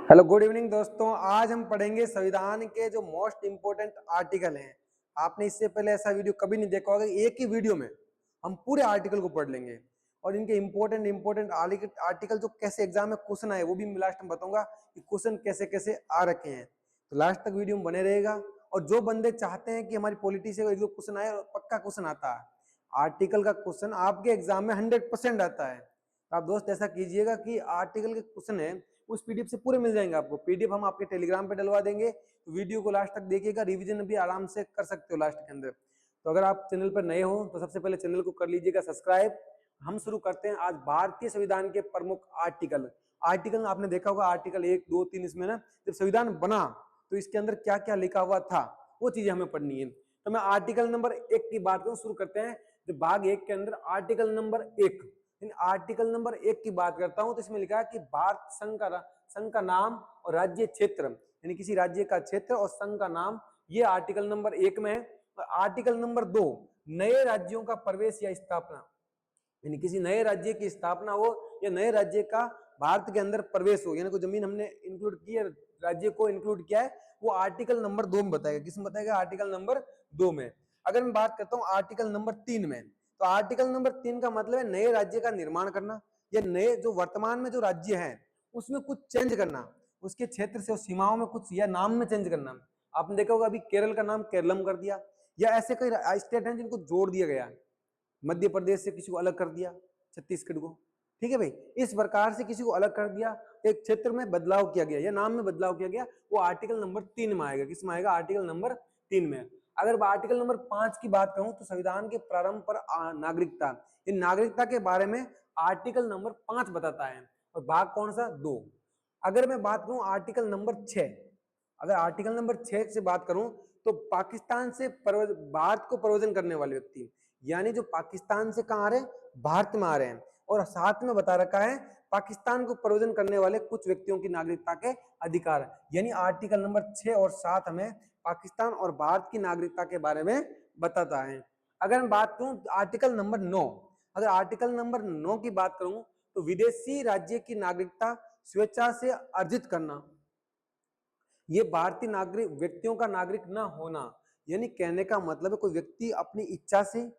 Hello good evening दोस्तों। आज हम पढ़ेंगे संविधान के जो मोस्ट इंपोर्टेंट आर्टिकल हैं। आपने इससे पहले ऐसा वीडियो कभी नहीं देखा होगा। एक ही वीडियो में हम पूरे आर्टिकल को पढ़ लेंगे और इनके इंपोर्टेंट आर्टिकल जो कैसे एग्जाम में क्वेश्चन आए वो भी मैं लास्ट में बताऊंगा कि क्वेश्चन कैसे कैसे आ रखे हैं। तो लास्ट तक वीडियो में बने रहेगा। और जो बंदे चाहते हैं कि हमारी पॉलिटी से एक दो क्वेश्चन आए, और पक्का क्वेश्चन आता है, आर्टिकल का क्वेश्चन आपके एग्जाम में 100% आता है। तो आप दोस्त ऐसा कीजिएगा कि आर्टिकल के क्वेश्चन है उस पीडीएफ से पूरे मिल जाएंगे आपको। पीडीएफ हम आपके टेलीग्राम पे डलवा देंगे, तो वीडियो को लास्ट तक देखिएगा, रिवीजन भी आराम से कर सकते हो लास्ट के अंदर। तो अगर आप चैनल पर नए हो तो सबसे पहले चैनल को कर लीजिएगा सब्सक्राइब। हम शुरू करते हैं आज भारतीय संविधान के प्रमुख आर्टिकल। आर्टिकल आपने देखा होगा, आर्टिकल 1, 2, 3, इसमें ना जब संविधान बना तो इसके अंदर क्या क्या लिखा हुआ था वो चीजें हमें पढ़नी है। तो मैं आर्टिकल नंबर 1 की बात करूं, शुरू करते हैं। जो भाग 1 के अंदर आर्टिकल नंबर 1, आर्टिकल नंबर 1 की बात करता हूं तो इसमें लिखा है कि भारत संघ का नाम और राज्य क्षेत्र, यानी किसी राज्य का क्षेत्र और संघ का नाम, ये आर्टिकल नंबर 1 में है। और आर्टिकल नंबर 2, नए राज्यों का प्रवेश या स्थापना, यानी किसी नए राज्य की स्थापना हो या नए राज्य का भारत के अंदर प्रवेश हो, यानी कोई जमीन हमने इंक्लूड की है, राज्य को इंक्लूड किया है, वो आर्टिकल नंबर 2 में बताएगा। किसमें बताएगा? आर्टिकल नंबर 2 में। अगर मैं बात करता हूँ आर्टिकल नंबर 3 में, तो आर्टिकल नंबर 3 का मतलब है नए राज्य का निर्माण करना, या नए जो वर्तमान में जो राज्य है उसमें कुछ चेंज करना, उसके क्षेत्र से सीमाओं में कुछ या नाम में चेंज करना। आपने देखा होगा अभी केरल का नाम केरलम कर दिया, या ऐसे कई स्टेट हैं जिनको जोड़ दिया गया। मध्य प्रदेश से किसी को अलग कर दिया, छत्तीसगढ़ को, ठीक है भाई। इस प्रकार से किसी को अलग कर दिया, एक क्षेत्र में बदलाव किया गया या नाम में बदलाव किया गया, वो आर्टिकल नंबर 3 में आएगा। किस में आएगा? आर्टिकल नंबर 3 में। अगर आर्टिकल नंबर 5 की बात करूं तो संविधान के प्रारंभ पर नागरिकता, इन नागरिकता के बारे में आर्टिकल नंबर 5 बताता है। और भाग कौन सा? 2। अगर मैं बात करूं आर्टिकल नंबर 6, अगर आर्टिकल नंबर 6 से बात करूं तो पाकिस्तान से भारत को प्रयोजन करने वाले व्यक्ति, यानी जो पाकिस्तान से कहां आ रहे हैं? भारत में आ रहे हैं। और साथ में बता रखा है पाकिस्तान को प्रयोजन करने वाले कुछ व्यक्तियों की नागरिकता के अधिकार, यानी आर्टिकल नंबर 6 और 7 हमें पाकिस्तान और भारत की नागरिकता के बारे में बताता है। अगर मैं बात करूं आर्टिकल नंबर 9, अगर आर्टिकल नंबर 9 की बात करूं तो विदेशी राज्य की नागरिकता स्वेच्छा से अर्जित करना, ये भारतीय नागरिक व्यक्तियों का नागरिक न होना, यानी कहने का मतलब है कोई व्यक्ति अपनी इच्छा से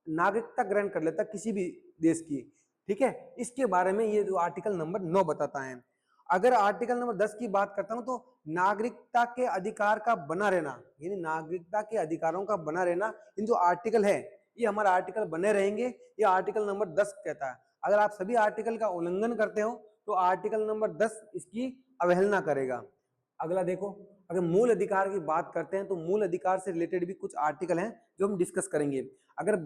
नागरिकता ग्रहण कर लेता किसी भी देश की, ठीक है। इसके बारे में ये जो आर्टिकल नंबर 9 बताता है। अगर आर्टिकल नंबर 10 की बात करता हूं तो नागरिकता के अधिकार का बना रहना, यानी नागरिकता के अधिकारों का बना रहना, इन जो आर्टिकल है ये हमारा आर्टिकल बने रहेंगे, ये आर्टिकल नंबर 10 कहता है। अगर आप सभी आर्टिकल का उल्लंघन करते हो तो आर्टिकल नंबर 10 इसकी अवहेलना करेगा। अगला देखो, अगर मूल अधिकार की बात करते हैं तो मूल अधिकार से रिलेटेड भी कुछ आर्टिकल हैं जो हम डिस्कस करेंगे। अगर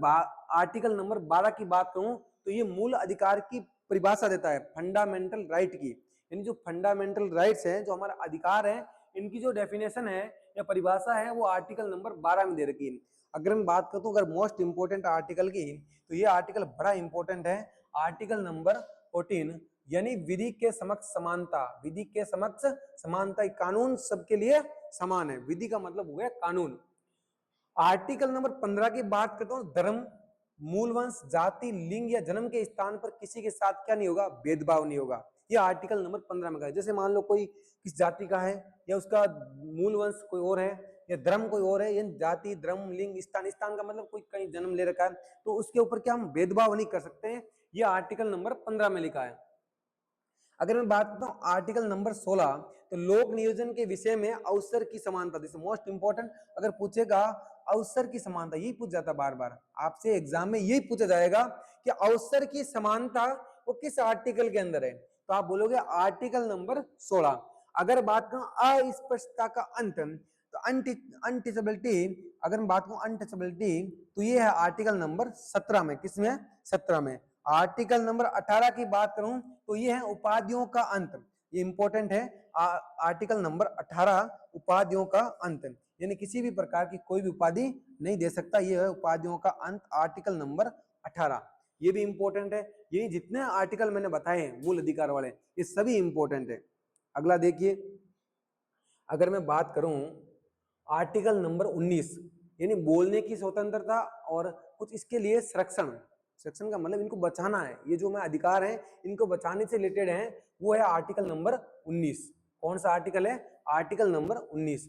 आर्टिकल नंबर 12 की बात करूं तो ये मूल अधिकार की परिभाषा देता है, फंडामेंटल राइट की, यानी जो फंडामेंटल राइट्स हैं, जो हमारा अधिकार है, इनकी जो डेफिनेशन है या परिभाषा है वो आर्टिकल नंबर 12 में दे रखी है। अगर मैं बात करता हूँ अगर मोस्ट इंपोर्टेंट आर्टिकल की, तो ये आर्टिकल बड़ा इंपॉर्टेंट है, आर्टिकल नंबर 14, यानी विधि के समक्ष समानता। विधि के समक्ष समानता, कानून सबके लिए समान है, विधि का मतलब हुआ कानून। आर्टिकल नंबर 15 की बात करता हूं, धर्म, मूल वंश, जाति, लिंग या जन्म के स्थान पर किसी के साथ क्या नहीं होगा? भेदभाव नहीं होगा। ये आर्टिकल नंबर 15 में कहा है। जैसे मान लो कोई किस जाति का है या उसका मूल वंश कोई और है या धर्म कोई और है, जाति, धर्म, लिंग, स्थान, स्थान का मतलब कोई कहीं जन्म ले रखा है, तो उसके ऊपर क्या हम भेदभाव नहीं कर सकते हैं। ये आर्टिकल नंबर 15 में लिखा है। अगर मैं बात करता हूँ आर्टिकल नंबर 16, तो लोक नियोजन के विषय में अवसर की समानता, जैसे मोस्ट इंपोर्टेंट अगर पूछेगा अवसर की समानता, यही पूछ जाता बार बार आपसे एग्जाम में, यही पूछा जाएगा कि अवसर की समानता वो किस आर्टिकल के अंदर है, तो आप बोलोगे आर्टिकल नंबर 16। अगर बात करूं अस्पष्टता का अंत, तो अनटचेबिलिटी, अगर मैं बात करूं अनटचेबिलिटी, तो ये है आर्टिकल नंबर 17 में। किसमें? 17 में। आर्टिकल नंबर 18 की बात करूं तो ये है उपाधियों का अंत, ये इंपॉर्टेंट है। आर्टिकल नंबर 18 उपाधियों का अंत, यानी किसी भी प्रकार की कोई भी उपाधि नहीं दे सकता, ये है उपाधियों का अंत, आर्टिकल नंबर 18। ये भी इंपॉर्टेंट है। ये जितने आर्टिकल मैंने बताए हैं मूल अधिकार वाले, ये सभी इंपॉर्टेंट है। अगला देखिए, अगर मैं बात करूं आर्टिकल नंबर 19, यानी बोलने की स्वतंत्रता और कुछ इसके लिए संरक्षण, संरक्षण का मतलब इनको बचाना है, ये जो मैं अधिकार हैं इनको बचाने से रिलेटेड है, वो है आर्टिकल नंबर 19। कौन सा आर्टिकल है? Article number 19।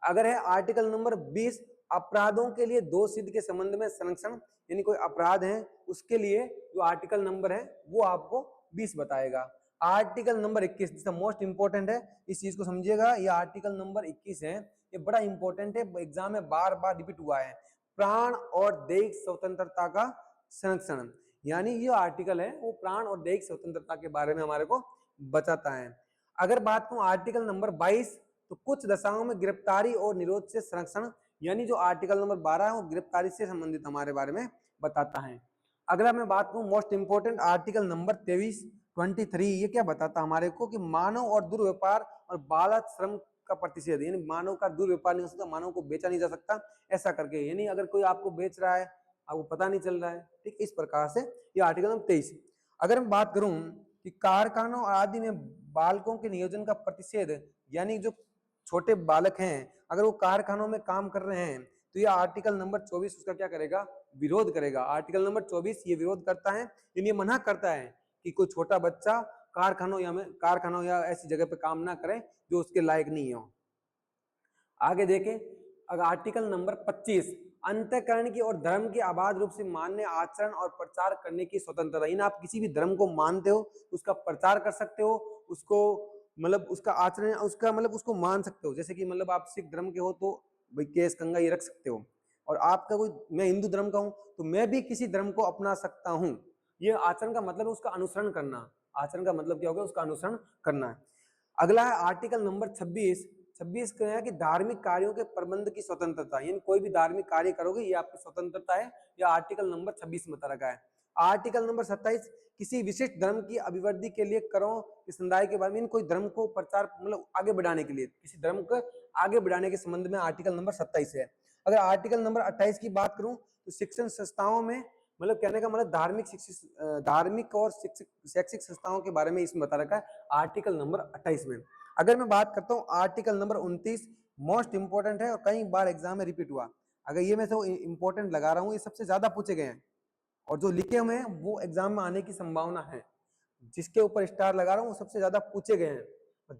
अगर है आर्टिकल नंबर 20, अपराधों के लिए दोष सिद्ध के संबंध में संरक्षण, यानी कोई अपराध है उसके लिए जो आर्टिकल नंबर है वो आपको 20 बताएगा। आर्टिकल नंबर 21 मोस्ट इंपोर्टेंट है, इस चीज को समझिएगा। ये आर्टिकल नंबर 21 है, ये बड़ा इंपॉर्टेंट है, एग्जाम में बार बार रिपीट हुआ है। प्राण और दैहिक स्वतंत्रता का संरक्षण, यानी ये आर्टिकल है वो प्राण और दैहिक स्वतंत्रता के बारे में हमारे को बताता है। अगर बात करूं आर्टिकल नंबर 22, तो कुछ दशाओं में गिरफ्तारी और निरोध से संरक्षण, यानी जो आर्टिकल नंबर 12 है वो गिरफ्तारी से संबंधित हमारे बारे में बताता है। अगला मैं बात करूं मोस्ट इंपोर्टेंट आर्टिकल नंबर 23 ये क्या बताता है हमारे को कि मानव और दुर्व्यापार और बाल श्रम का प्रतिषेध, यानी मानव का दुर्व्यापार नहीं हो सकता, मानव को बेचा नहीं जा सकता ऐसा करके, यानी अगर कोई आपको बेच रहा है आपको पता नहीं चल रहा है, ठीक, इस प्रकार से ये आर्टिकल नंबर 23। अगर मैं बात करूं कि कारखानों आदि में बालकों के नियोजन का प्रतिषेध, यानी जो छोटे बालक हैं अगर वो कारखानों में काम कर रहे हैं तो ये आर्टिकल नंबर 24 उसका क्या करेगा? विरोध करेगा। आर्टिकल नंबर 24 ये विरोध करता है, ये मना करता है कि कोई छोटा बच्चा कारखानों या ऐसी जगह पे काम ना करे जो उसके लायक नहीं हो। आगे देखें, अगर आर्टिकल नंबर 25 अंतःकरण की और धर्म के अबाध रूप से मान्य आचरण और प्रचार करने की स्वतंत्रता, इन आप किसी भी धर्म को मानते हो उसका प्रचार कर सकते हो, उसको मतलब उसका आचरण उसका मतलब उसको मान सकते हो। जैसे कि मतलब आप सिख धर्म के हो तो भाई केस कंघा ये रख सकते हो, और आपका कोई, मैं हिंदू धर्म का हूं तो मैं भी किसी धर्म को अपना सकता हूं। ये आचरण का मतलब है उसका अनुसरण करना। आचरण का मतलब क्या होगा? उसका अनुसरण करना है। अगला है आर्टिकल नंबर 26 क्या है कि धार्मिक कार्यों के प्रबंध की स्वतंत्रता, यानी कोई भी धार्मिक कार्य करोगे ये आपकी स्वतंत्रता है, यह आर्टिकल नंबर 26 में बता रखा है। आर्टिकल नंबर 27 किसी विशिष्ट धर्म की अभिवृद्धि के लिए करों कि समुदाय के बारे में, कोई धर्म को प्रचार मतलब आगे बढ़ाने के लिए, किसी धर्म को आगे बढ़ाने के संबंध में आर्टिकल नंबर 27 है। अगर आर्टिकल नंबर 28 की बात करूं तो शिक्षण संस्थाओं में, मतलब कहने का मतलब धार्मिक और शैक्षिक संस्थाओं के बारे में इसमें बता रखा है आर्टिकल नंबर 28 में। अगर मैं बात करता हूँ आर्टिकल नंबर 29 मोस्ट इंपोर्टेंट है और कई बार एग्जाम में रिपीट हुआ। अगर ये मैं तो इंपोर्टेंट लगा रहा हूँ, ये सबसे ज्यादा पूछे गए हैं और जो लिखे हुए हैं वो एग्जाम में आने की संभावना है। जिसके ऊपर स्टार लगा रहा हूँ वो सबसे ज्यादा पूछे गए हैं,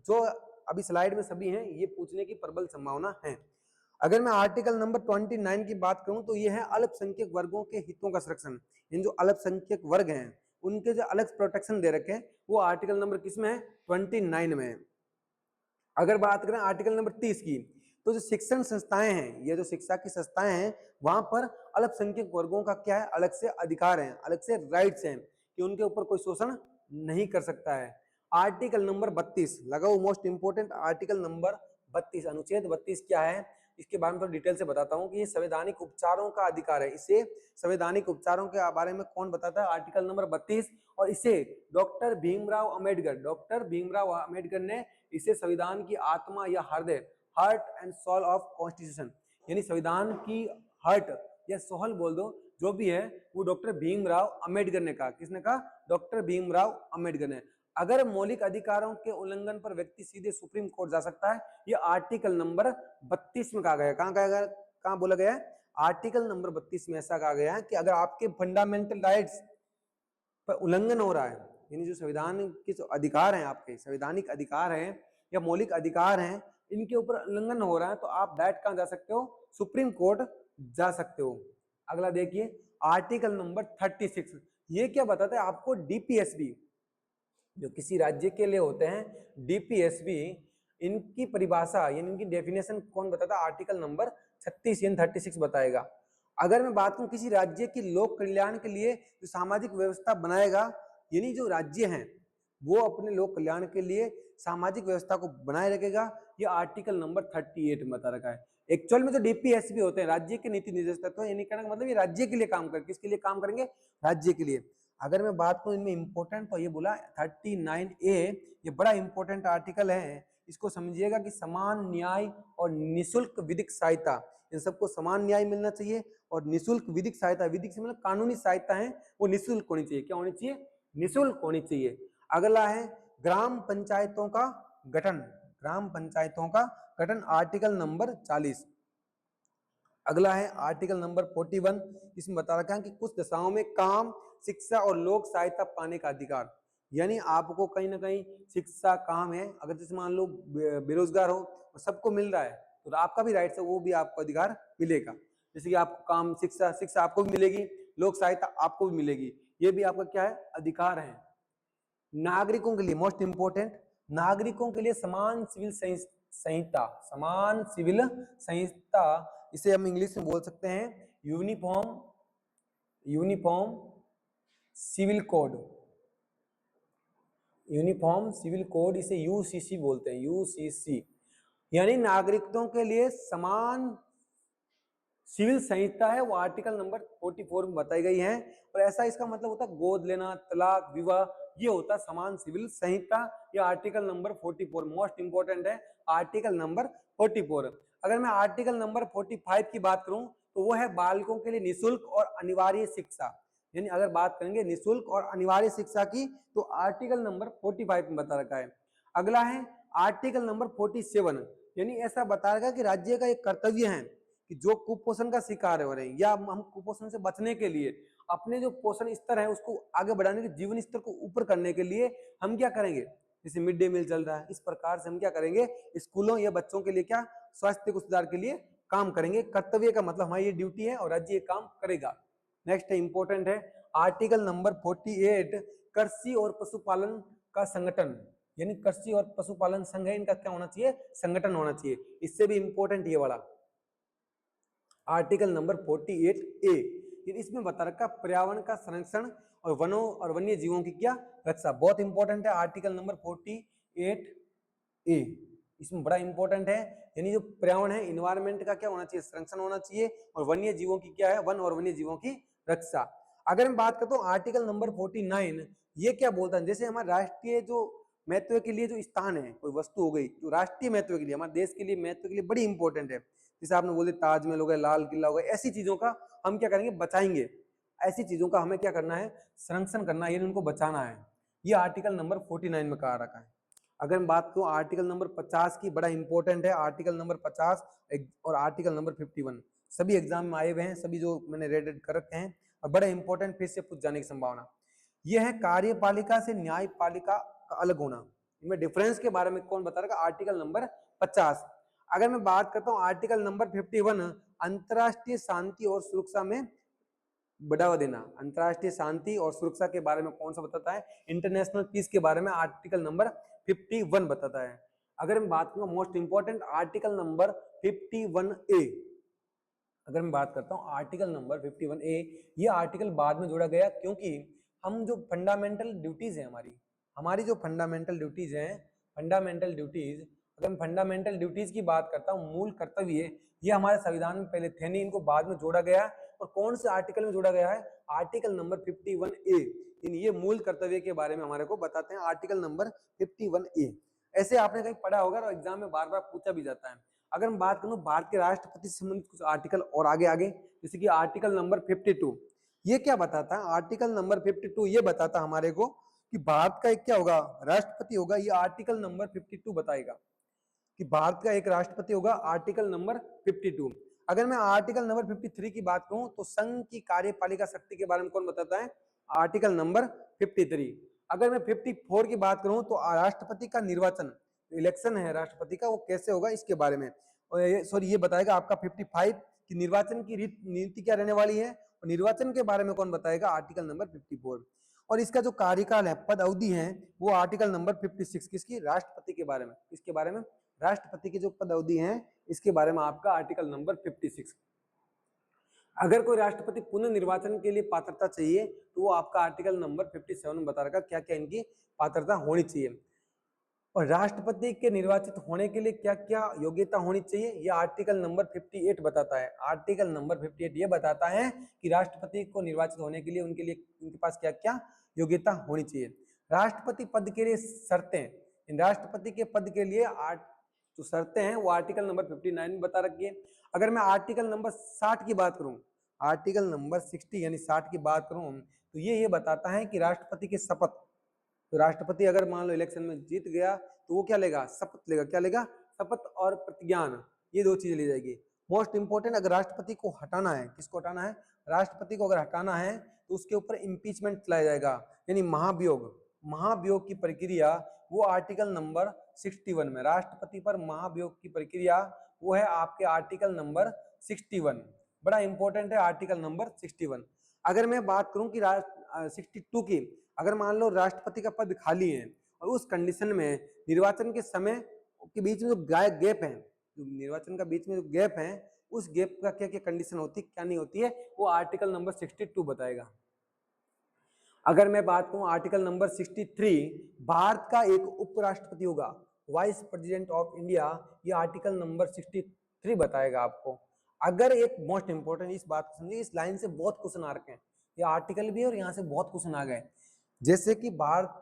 जो अभी स्लाइड में सभी हैं ये पूछने की प्रबल संभावना है। अगर मैं आर्टिकल नंबर 29 की बात करूं तो ये है अल्पसंख्यक वर्गों के हितों का संरक्षण। इन जो अल्पसंख्यक वर्ग हैं उनके जो अलग प्रोटेक्शन दे रखे हैं वो आर्टिकल नंबर किसमें है? 29 में है। अगर बात करें आर्टिकल नंबर 30 की, तो जो शिक्षण संस्थाएं हैं, ये जो शिक्षा की संस्थाएं हैं वहां पर अल्पसंख्यक वर्गों का क्या है? अलग से अधिकार है, अलग से राइट्स हैं कि उनके ऊपर कोई शोषण नहीं कर सकता है। आर्टिकल नंबर 32 लगाओ मोस्ट इंपोर्टेंट आर्टिकल नंबर 32, अनुच्छेद 32 क्या है इसके बारे में थोड़ा डिटेल से बताता हूँ कि ये संवैधानिक उपचारों का अधिकार है। इसे संवैधानिक उपचारों के बारे में कौन बताता है? आर्टिकल नंबर 32, और इसे डॉक्टर भीमराव अम्बेडकर ने इसे संविधान की आत्मा या हृदय, heart and soul of constitution, यानी संविधान की हार्ट या सोहल बोल दो जो भी है, वो डॉक्टर भीमराव अम्बेडकर ने कहा। किसने कहा? डॉक्टर भीमराव अम्बेडकर ने। अगर मौलिक अधिकारों के उल्लंघन पर व्यक्ति सीधे सुप्रीम कोर्ट जा सकता है, ये आर्टिकल नंबर 32 में कहा गया। कहां बोला गया है? आर्टिकल नंबर 32 में ऐसा कहा गया है कि अगर आपके फंडामेंटल राइट्स पर उल्लंघन हो रहा है, यानी जो संविधान के जो अधिकार हैं, आपके संवैधानिक अधिकार हैं या मौलिक अधिकार हैं, इनके ऊपर उल्लंघन हो रहा है तो आप डायरेक्ट कहां जा सकते हो? सुप्रीम कोर्ट जा सकते हो। अगला देखिए आर्टिकल नंबर 36, ये क्या बताता है आपको? डीपीएसबी जो किसी राज्य के लिए होते हैं, डीपीएसबी, इनकी परिभाषा यानी इनकी डेफिनेशन कौन बताता है? आर्टिकल नंबर 36 यानी 36 बताएगा। अगर मैं बात करूं किसी राज्य की लोक कल्याण के लिए जो सामाजिक व्यवस्था बनाएगा, यानी जो राज्य हैं वो अपने लोक कल्याण के लिए सामाजिक व्यवस्था को बनाए रखेगा, ये आर्टिकल नंबर 38 में बता रखा है। एक्चुअल में जो डीपीएसबी होते हैं राज्य के नीति निर्देशक तत्व, यानी कहने का मतलब ये राज्य के लिए काम करेंगे। किसके लिए काम करेंगे? राज्य के लिए। अगर मैं बात करूं इनमें इंपॉर्टेंट, तो ये बोला 39A, ये बड़ा इंपॉर्टेंट आर्टिकल है, इसको समझिएगा कि समान न्याय और निशुल्क विधिक सहायता, इन सबको समान न्याय मिलना चाहिए और निशुल्क विधिक सहायता, विधिक से मतलब कानूनी सहायता है वो निशुल्क होनी चाहिए। क्या होनी चाहिए? निशुल्क होनी चाहिए। अगला है ग्राम पंचायतों का गठन, ग्राम पंचायतों का गठन आर्टिकल नंबर 40। अगला है आर्टिकल नंबर 41, इसमें बता रखा है कि कुछ दशाओं में काम, शिक्षा और लोक सहायता पाने का अधिकार, यानी आपको कहीं ना कहीं शिक्षा काम है, अगर जैसे मान लो बेरोजगार हो और सबको मिल रहा है तो आपका भी राइट है, वो भी आपको अधिकार मिलेगा। जैसे कि आपको काम, शिक्षा शिक्षा आपको भी मिलेगी, लोक सहायता आपको भी मिलेगी, ये भी आपका क्या है, अधिकार है। नागरिकों के लिए मोस्ट इंपोर्टेंट, नागरिकों के लिए समान सिविल संहिता, समान सिविल संहिता, इसे हम इंग्लिश में बोल सकते हैं uniform uniform civil code, uniform civil code, इसे यूसीसी बोलते हैं, यूसीसी। यानी नागरिकों के लिए समान सिविल संहिता है, वो आर्टिकल नंबर 44 में बताई गई है। और ऐसा इसका मतलब होता है गोद लेना, तलाक, विवाह, ये होता है समान सिविल संहिता। ये आर्टिकल नंबर 44 मोस्ट इंपोर्टेंट है, आर्टिकल नंबर 44। अगर मैं आर्टिकल नंबर 45 की बात करूं तो वो है बालकों के लिए निःशुल्क और अनिवार्य शिक्षा। यानी अगर बात करेंगे निःशुल्क और अनिवार्य शिक्षा की तो आर्टिकल नंबर 45 में बता रखा है। अगला है आर्टिकल नंबर 47, यानी ऐसा बता रखा है कि राज्य का एक कर्तव्य है कि जो कुपोषण का शिकार हो रहे हैं या हम कुपोषण से बचने के लिए अपने जो पोषण स्तर है उसको आगे बढ़ाने के, जीवन स्तर को ऊपर करने के लिए हम क्या करेंगे, जैसे मिड डे मील चल रहा है, इस प्रकार से हम क्या करेंगे, स्कूलों या बच्चों के लिए क्या स्वास्थ्य को सुधार के लिए काम करेंगे। कर्तव्य का मतलब हमारी ये ड्यूटी है और राज्य ये काम करेगा। नेक्स्ट है इंपॉर्टेंट है आर्टिकल नंबर 48, कृषि और पशुपालन का संगठन, यानी कृषि और पशुपालन संघ है, इनका क्या होना चाहिए, संगठन होना चाहिए। इससे भी इंपॉर्टेंट ये वाला आर्टिकल नंबर 48A, इसमें बता रखा पर्यावरण का संरक्षण और वनों और वन्य जीवों की क्या रक्षा, बहुत इंपॉर्टेंट है आर्टिकल नंबर 48A, इसमें बड़ा इंपॉर्टेंट है। यानी जो पर्यावरण है, इन्वायरमेंट का क्या होना चाहिए, संरक्षण होना चाहिए, और वन्य जीवों की क्या है, वन और वन्य जीवों की रक्षा। अगर मैं बात करता हूँ आर्टिकल नंबर 49, ये क्या बोलता है, जैसे हमारे राष्ट्रीय जो महत्व के लिए जो स्थान है, कोई वस्तु हो गई जो राष्ट्रीय महत्व के लिए, हमारे देश के लिए महत्व के लिए बड़ी इंपॉर्टेंट है, जैसे आपने बोले ताजमहल हो गया, लाल किला हो गया, ऐसी चीजों का हम क्या करेंगे, बचाएंगे। ऐसी चीजों का हमें क्या करना है, संरक्षण करना है, यानी उनको बचाना है। ये आर्टिकल नंबर 49 में कहा रखा है। अगर मैं बात करूं आर्टिकल नंबर 50 की, बड़ा इंपॉर्टेंट है आर्टिकल नंबर 50 और आर्टिकल नंबर 51, सभी एग्जाम में आए हुए हैं, सभी जो मैंने रेड कर रखे हैं, और बड़ा इंपॉर्टेंट, फिर से पूछ जाने की संभावना। यह है कार्यपालिका से न्यायपालिका का अलग होना, इनमें डिफरेंस के बारे में कौन बता रहा है, आर्टिकल नंबर 50। अगर मैं बात करता हूं आर्टिकल नंबर 51, अंतरराष्ट्रीय शांति और सुरक्षा में बढ़ावा देना, अंतरराष्ट्रीय शांति और सुरक्षा के बारे में कौन सा बताता है, इंटरनेशनल पीस के बारे में आर्टिकल नंबर 51 बताता है। अगर मैं बात करूं most important article number 51A, अगर मैं बात करता हूं आर्टिकल नंबर 51A, ये आर्टिकल बाद में जोड़ा गया क्योंकि हम जो फंडामेंटल ड्यूटीज है, हमारी जो फंडामेंटल ड्यूटीज हैं, फंडामेंटल ड्यूटीज, अगर मैं फंडामेंटल ड्यूटीज की बात करता हूँ, मूल कर्तव्य, ये हमारे संविधान में पहले थे नहीं, इनको बाद में जोड़ा गया। और कौन से आर्टिकल में जोड़ा गया है, आर्टिकल नंबर 51A, ये मूल कर्तव्य के बारे में हमारे को बताते हैं, आर्टिकल नंबर 51A। ऐसे आपने कहीं पढ़ा होगा और एग्जाम में बार बार पूछा भी जाता है। अगर मैं बात करूं भारत के राष्ट्रपति से संबंधित कुछ आर्टिकल और आगे आगे, जैसे कि आर्टिकल नंबर 52, ये क्या बताता है, आर्टिकल नंबर 52 ये बताता हमारे को कि भारत का एक क्या होगा, राष्ट्रपति होगा, ये आर्टिकल नंबर 52 बताएगा कि भारत का एक राष्ट्रपति होगा, आर्टिकल नंबर 52। अगर मैं आर्टिकल नंबर 53 की बात करूं तो संघ की कार्यपालिका शक्ति के बारे में कौन बताता है, आर्टिकल नंबर 53। अगर मैं 54 की बात करूं तो राष्ट्रपति का निर्वाचन, इलेक्शन है राष्ट्रपति का, वो कैसे होगा इसके बारे में, सॉरी ये बताएगा आपका 55 कि निर्वाचन की नीति क्या रहने वाली है, और निर्वाचन के बारे में कौन बताएगा, आर्टिकल नंबर 54। और इसका जो कार्यकाल है, पद अवधि है, वो आर्टिकल नंबर 56, किसकी, राष्ट्रपति के बारे में, किसके बारे में, राष्ट्रपति की जो पद अवधि है इसके बारे में आपका आर्टिकल नंबर 56। अगर कोई राष्ट्रपति पुनः निर्वाचन के लिए पात्रता चाहिए तो वो आपका आर्टिकल नंबर 57 में बता रखा क्या क्या इनकी पात्रता होनी चाहिए। और राष्ट्रपति के निर्वाचित होने के लिए क्या क्या योग्यता होनी चाहिए, ये आर्टिकल नंबर 58 बताता है। आर्टिकल नंबर 58 ये बताता है कि राष्ट्रपति को निर्वाचित होने के लिए उनके पास क्या क्या योग्यता होनी चाहिए। राष्ट्रपति पद के लिए शर्तें, राष्ट्रपति के पद के लिए जो शर्तें हैं वो आर्टिकल नंबर 59 में बता रखी है। अगर मैं आर्टिकल नंबर 60 की बात करूं, आर्टिकल नंबर 60 यानी 60 की बात करूं तो ये बताता है कि राष्ट्रपति के शपथ, तो राष्ट्रपति अगर मान लो इलेक्शन में जीत गया तो वो क्या लेगा, शपथ लेगा, क्या लेगा, शपथ और प्रतिज्ञान, ये दो चीजें ली जाएगी। मोस्ट इंपोर्टेंट, अगर राष्ट्रपति को हटाना है, किसको हटाना है, राष्ट्रपति को अगर हटाना है तो उसके ऊपर इम्पीचमेंट चलाया जाएगा, यानी महाभियोग, महाभियोग की प्रक्रिया वो आर्टिकल नंबर 61 में, राष्ट्रपति पर महाभियोग की प्रक्रिया वो है आपके आर्टिकल नंबर 61। बड़ा इंपॉर्टेंट है आर्टिकल नंबर 61। अगर मैं बात करूं कि 62 की, अगर मान लो राष्ट्रपति का पद खाली है और उस कंडीशन में निर्वाचन के समय के बीच में जो गैप है, जो निर्वाचन का बीच में जो गैप है, उस गैप का क्या क्या कंडीशन होती है, क्या नहीं होती है, वो आर्टिकल नंबर 62 बताएगा। अगर मैं बात करूं आर्टिकल नंबर 63, भारत का एक उपराष्ट्रपति होगा, वाइस प्रेसिडेंट ऑफ इंडिया, ये आर्टिकल नंबर 63 बताएगा आपको। अगर एक मोस्ट इंपोर्टेंट इस बात को समझिए, इस लाइन से बहुत क्वेश्चन आ रखे हैं, ये आर्टिकल भी है और यहाँ से बहुत क्वेश्चन आ गए। जैसे कि भारत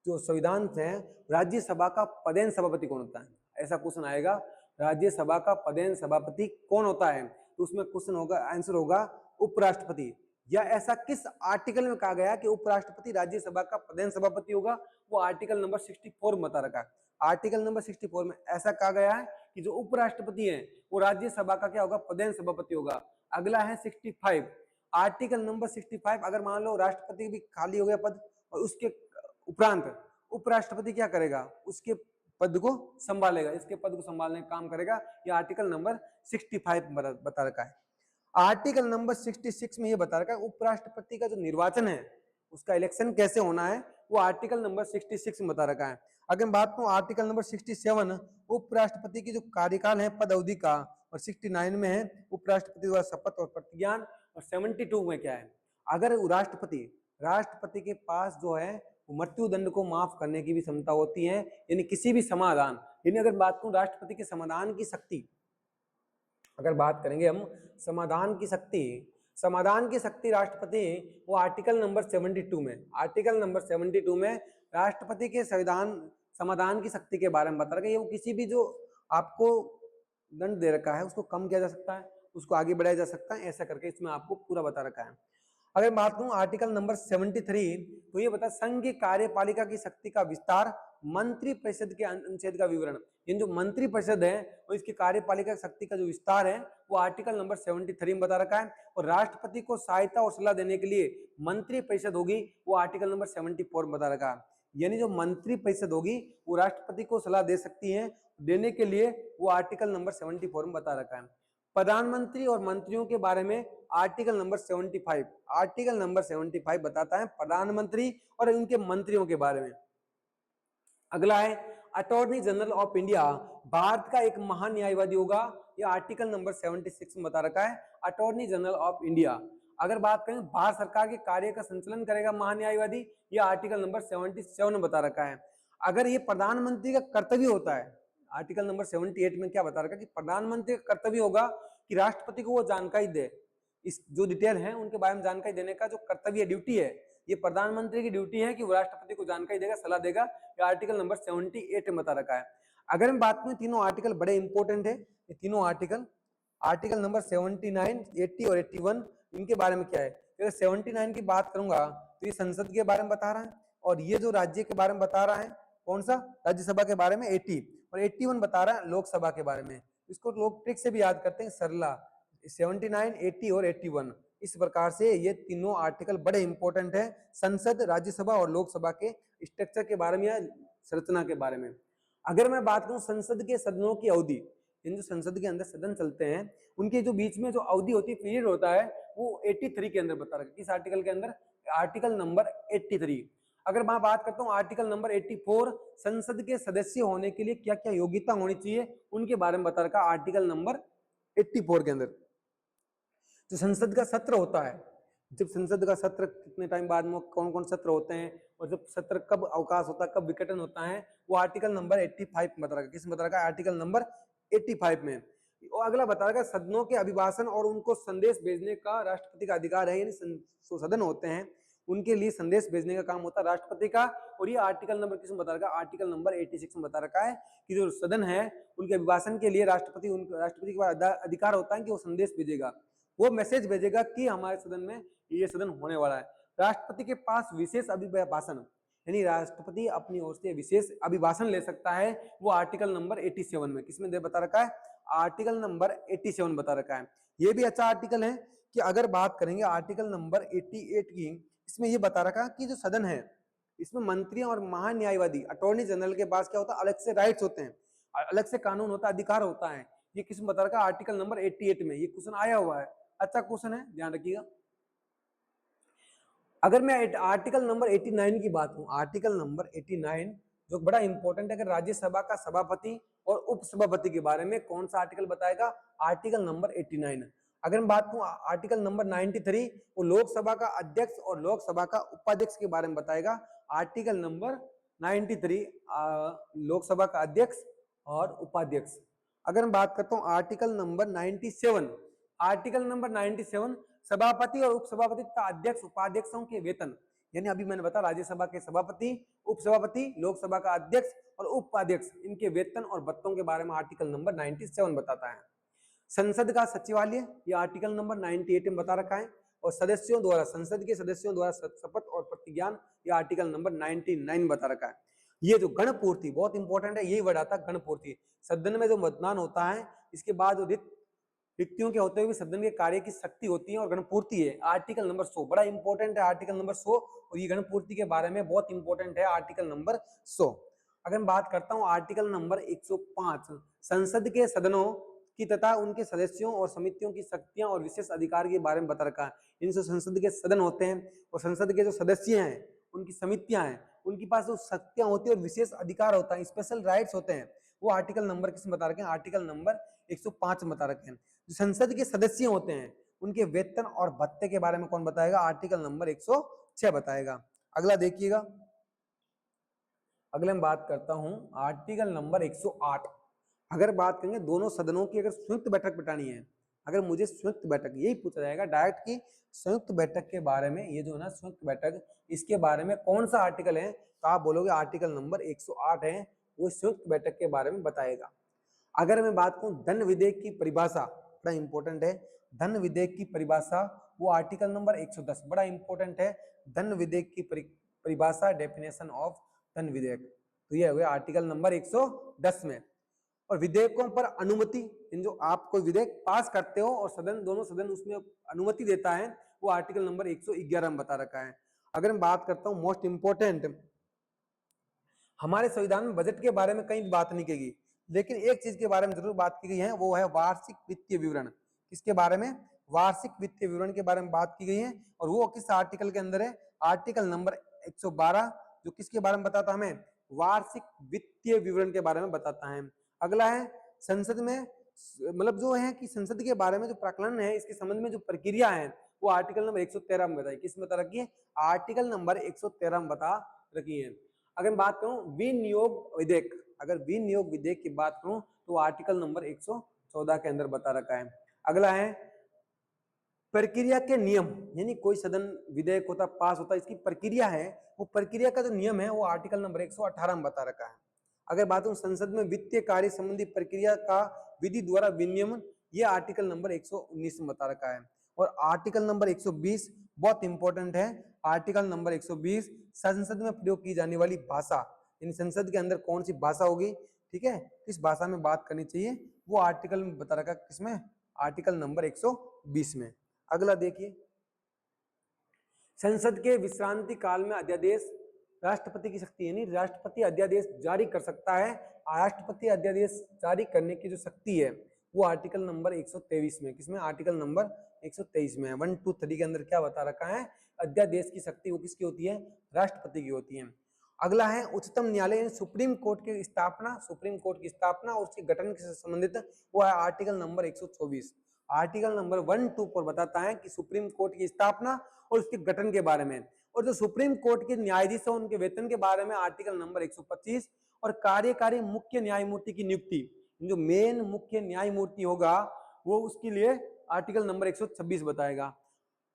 जो संविधान है, राज्यसभा का पदेन सभापति कौन होता है, ऐसा क्वेश्चन आएगा, राज्यसभा का पदेन सभापति कौन होता है, तो उसमें क्वेश्चन होगा, आंसर होगा उपराष्ट्रपति। या ऐसा किस आर्टिकल में कहा गया कि उपराष्ट्रपति राज्यसभा का पदेन सभापति होगा, वो आर्टिकल नंबर 64 में बता रखा है। आर्टिकल नंबर 64 में ऐसा कहा गया है कि जो उपराष्ट्रपति है वो राज्यसभा का क्या होगा, पदेन सभापति होगा। अगला है 65, आर्टिकल नंबर 65, अगर मान लो राष्ट्रपति भी खाली हो गया पद और उसके उपरांत उपराष्ट्रपति क्या करेगा, उसके पद को संभालेगा, इसके पद को संभालने का काम करेगा, ये आर्टिकल नंबर 65 बता रखा है। आर्टिकल नंबर 66 में ये बता रखा है उपराष्ट्रपति का जो निर्वाचन है, उसका इलेक्शन कैसे होना है, वो आर्टिकल नंबर 66 में बता रखा है। अगर मैं बात करूं आर्टिकल नंबर 67, उपराष्ट्रपति की जो कार्यकाल है पद अवधि का, और 69 में है उपराष्ट्रपति द्वारा शपथ और प्रतिज्ञान, और 72 में क्या है, अगर राष्ट्रपति के पास जो है मृत्यु दंड को माफ करने की भी क्षमता होती है, यानी किसी भी समाधान, यानी अगर बात करूं राष्ट्रपति के समाधान की शक्ति, अगर बात करेंगे हम समाधान की शक्ति राष्ट्रपति, वो आर्टिकल नंबर 72 में, आर्टिकल नंबर 72 में राष्ट्रपति के समाधान की शक्ति के बारे में बता रखा है। वो किसी भी जो आपको दंड दे रखा है उसको कम किया जा सकता है, उसको आगे बढ़ाया जा सकता है, ऐसा करके इसमें आपको पूरा बता रखा है। अगर बात करूं आर्टिकल नंबर 73, तो ये बता संघ की कार्यपालिका की शक्ति का विस्तार, मंत्री परिषद के अनुच्छेद का विवरण, इन जो मंत्री परिषद है और इसकी कार्यपालिका शक्ति का जो विस्तार है वो आर्टिकल नंबर 73 में बता रखा है। और राष्ट्रपति को सहायता और सलाह देने के लिए मंत्री परिषद होगी, वो आर्टिकल नंबर 74 में बता रखा है। यानी जो मंत्री परिषद होगी वो राष्ट्रपति को सलाह दे सकती है, देने के लिए वो आर्टिकल नंबर 74 में बता रखा है। प्रधानमंत्री और मंत्रियों के बारे में आर्टिकल नंबर 75, आर्टिकल नंबर 75 बताता है प्रधानमंत्री और उनके मंत्रियों के बारे में। अगला है attorney general of India, Bharat का एक महान्यायवादी होगा, ये आर्टिकल नंबर 76 में बता रखा है, अटॉर्नी जनरल ऑफ इंडिया। अगर बात करें भारत सरकार के कार्य का संचालन करेगा महान्यायवादी, ये आर्टिकल नंबर 77 में बता रखा है। अगर ये प्रधानमंत्री का कर्तव्य होता है, आर्टिकल नंबर 78 में क्या बता रखा है कि प्रधानमंत्री का कर्तव्य होगा कि राष्ट्रपति को वो जानकारी दे, इस जो डिटेल है उनके बारे में जानकारी देने का जो कर्तव्य ड्यूटी है, ये प्रधानमंत्री की ड्यूटी है कि वो राष्ट्रपति को जानकारी देगा, सलाह देगा, ये आर्टिकल नंबर 78 में बता रखा है। अगर हम बात करें, तीनों आर्टिकल बड़े इंपॉर्टेंट है, ये तीनों आर्टिकल नंबर 79, 80 और 81, इनके बारे में क्या है। अगर 79 की बात करूंगा तो ये संसद के बारे में बता रहा है, और ये जो राज्य के बारे में बता रहा है, कौन सा, राज्यसभा के बारे में 80, और 81 बता रहा है लोकसभा के बारे में। इसको लोग ट्रिक से भी याद करते हैं, सरला, 79, 80 और 81, इस प्रकार से ये तीनों आर्टिकल बड़े इंपॉर्टेंट है संसद, राज्यसभा और लोकसभा के स्ट्रक्चर के बारे में या संरचना के बारे में। अगर मैं बात करूं संसद के सदनों की अवधि, इन जो संसद के अंदर सदन चलते हैं उनके जो बीच में जो अवधि होती है, पीरियड होता है, वो 83 के अंदर बता रखा है। किस आर्टिकल के अंदर, आर्टिकल नंबर 83। अगर मैं बात करता हूँ आर्टिकल नंबर 84, संसद के सदस्य होने के लिए क्या क्या योग्यता होनी चाहिए, उनके बारे में बता रखा है आर्टिकल नंबर 84 के अंदर। जो संसद का सत्र होता है, जब संसद का सत्र कितने टाइम बाद में, कौन कौन सत्र होते हैं, और जब सत्र कब अवकाश होता है, कब विघटन होता है, वो आर्टिकल नंबर 85 में बता रखा है। किस बता रखा है, आर्टिकल नंबर 85 में। और अगला बता रखा है सदनों के अभिभाषण और उनको संदेश भेजने का राष्ट्रपति का अधिकार है, यानी सदन होते हैं उनके लिए संदेश भेजने का काम होता है राष्ट्रपति का। और ये आर्टिकल नंबर किस में बता रखा है, आर्टिकल नंबर 86 में बता रखा है कि जो सदन है उनके अभिभाषण के लिए राष्ट्रपति के पास अधिकार होता है कि वो संदेश भेजेगा, वो मैसेज भेजेगा कि हमारे सदन में ये सदन होने वाला है। राष्ट्रपति के पास विशेष अभिभाषण, यानी राष्ट्रपति अपनी ओर से विशेष अभिभाषण ले सकता है, वो आर्टिकल नंबर 87 में, किसमें दे बता रखा है, आर्टिकल नंबर 87 बता रखा है। ये भी अच्छा आर्टिकल है कि अगर बात करेंगे आर्टिकल नंबर 88 की, इसमें ये बता रखा है कि जो सदन है इसमें मंत्री और महान्यायवादी अटॉर्नी जनरल के पास क्या होता है, अलग से राइट्स होते हैं, अलग से कानून होता है, अधिकार होता है। ये किस में बता रखा है, आर्टिकल नंबर 88 में ये क्वेश्चन आया हुआ है। अच्छा क्वेश्चन है, ध्यान रखिएगा। अगर मैं आर्टिकल नंबर 89 की बात करूं, आर्टिकल नंबर 89 जो बड़ा इंपॉर्टेंट है, अगर राज्यसभा का सभापति और उपसभापति के बारे में कौन सा आर्टिकल बताएगा, आर्टिकल नंबर 89। अगर मैं बात करूं आर्टिकल नंबर 93, वो लोकसभा का अध्यक्ष और लोकसभा का उपाध्यक्ष के बारे में बताएगा। आर्टिकल नंबर 93 लोकसभा का अध्यक्ष और उपाध्यक्ष। अगर मैं बात करता हूं आर्टिकल नंबर 97, आर्टिकल नंबर 97 सभापति और उपसभापति तथा अध्यक्ष उपाध्यक्षों के वेतन, यानी अभी मैंने बताया राज्यसभा के सभापति, उपसभापति, लोकसभा का अध्यक्ष और उपाध्यक्ष, इनके वेतन और भत्तों के बारे में आर्टिकल नंबर 97 बताता है। संसद का सचिवालय, ये आर्टिकल नंबर 98 में बता रखा है। और सदस्यों द्वारा, संसद के सदस्यों द्वारा शपथ और प्रतिज्ञान, ये आर्टिकल नंबर 99 बता रखा है। ये जो गणपूर्ति बहुत इंपॉर्टेंट है, यही वर्ड आता है गणपूर्ति। सदन में जो मतदान होता है, इसके बाद रिक्तियों के होते हुए सदन के कार्य की शक्ति होती है और गणपूर्ति है, आर्टिकल नंबर 100 बड़ा इंपॉर्टेंट है, आर्टिकल नंबर 100। और ये गणपूर्ति के बारे में बहुत इंपॉर्टेंट है, आर्टिकल नंबर 100। अगर मैं बात करता हूं आर्टिकल नंबर 105, संसद के सदनों की तथा उनके सदस्यों और समितियों की शक्तियां और विशेष अधिकार के बारे में बता रखा है। इनसे संसद के सदन होते हैं और संसद के जो सदस्य हैं, उनकी समितियां हैं, उनके पास जो शक्तियां होती है और विशेष अधिकार होता है, स्पेशल राइट्स होते हैं, वो आर्टिकल नंबर किसमें बता रखे हैं, आर्टिकल नंबर 105 में बता रखे हैं। जो संसद के सदस्य होते हैं, उनके वेतन और भत्ते के बारे में कौन बताएगा, आर्टिकल नंबर 106 बताएगा। अगला देखिएगा, अगले मैं बात करता हूं आर्टिकल नंबर 108। अगर बात करेंगे दोनों सदनों की अगर संयुक्त बैठक बिठानी है, अगर मुझे संयुक्त बैठक यही पूछा जाएगा डायरेक्ट की संयुक्त बैठक के बारे में, ये जो है ना संयुक्त बैठक, इसके बारे में कौन सा आर्टिकल है, तो आप बोलोगे आर्टिकल नंबर 108 है, वो संयुक्त बैठक के बारे में बताएगा। अगर मैं बात करूं धन विधेयक की परिभाषा, बड़ा इंपॉर्टेंट है, धन विधेयक की परिभाषा, वो आर्टिकल नंबर 110 बड़ा इंपॉर्टेंट है, धन विधेयक की परिभाषा, डेफिनेशन ऑफ धन विधेयक, तो ये हो गया आर्टिकल नंबर 110 में। और विधेयकों पर अनुमति, इन जो आप कोई विधेयक पास करते हो और सदन, दोनों सदन उसमें अनुमति देता है, वो आर्टिकल नंबर 111 में बता रखा है। अगर मैं बात करता हूं मोस्ट इंपोर्टेंट, हमारे संविधान में बजट के बारे में कहीं बात नहीं की गई, लेकिन एक चीज के बारे में जरूर बात की गई है, वो है वार्षिक वित्तीय विवरण। किसके बारे में, वार्षिक वित्तीय विवरण के बारे में बात की गई है, और वो किस आर्टिकल के अंदर है, आर्टिकल नंबर 112, जो किसके बारे में बताता है, हमें वार्षिक वित्तीय विवरण के बारे में बताता है। अगला है संसद में, मतलब जो है कि संसद के बारे में जो प्राकलन है, इसके संबंध में जो प्रक्रिया है, वो आर्टिकल नंबर 113 में बताई। किस में बता रखी है, आर्टिकल नंबर 113 में बता रखी है। अगर मैं बात करूं विनियोग विधेयक, अगर विनियोग विधेयक की बात करूं तो आर्टिकल नंबर 114 के अंदर बता रखा है। अगला है प्रक्रिया के नियम, यानी कोई सदन विधेयक होता पास होता, इसकी प्रक्रिया है, वो प्रक्रिया का जो नियम है वो आर्टिकल नंबर 118 में बता रखा है। अगर बात करूं संसद में वित्तीय कार्य संबंधी प्रक्रिया का विधि द्वारा विनियमन, ये आर्टिकल नंबर 119 में बता रखा है। और आर्टिकल नंबर 120 बहुत इंपॉर्टेंट है, आर्टिकल नंबर 120 संसद में प्रयोग की जाने वाली भाषा, यानी संसद के अंदर कौन सी भाषा होगी, ठीक है, किस भाषा में बात करनी चाहिए, वो आर्टिकल में बता रखा है। किसमें, आर्टिकल नंबर 120 में। अगला देखिए, संसद के विश्रांति काल में अध्यादेश राष्ट्रपति की शक्ति, यानी राष्ट्रपति अध्यादेश जारी कर सकता है। राष्ट्रपति अध्यादेश जारी करने की जो शक्ति है वो आर्टिकल नंबर 123 में, किसमें, आर्टिकल नंबर 123 में 1, 2, 3 के अंदर क्या बता रखा है, अध्यादेश की शक्ति वो किसकी होती है, राष्ट्रपति की होती है। अगला है उच्चतम न्यायालय, सुप्रीम कोर्ट की स्थापना, सुप्रीम कोर्ट की स्थापना और उसके गठन से संबंधित वो है आर्टिकल नंबर 124। आर्टिकल नंबर 1, 2 पर बताता है कि सुप्रीम कोर्ट की स्थापना और उसके गठन के बारे में। और जो सुप्रीम कोर्ट के न्यायाधीश हैं उनके वेतन के बारे में आर्टिकल नंबर 125। और कार्यकारी मुख्य न्यायमूर्ति की नियुक्ति, जो मेन मुख्य न्यायमूर्ति होगा वो उसके लिए आर्टिकल नंबर 126 बताएगा।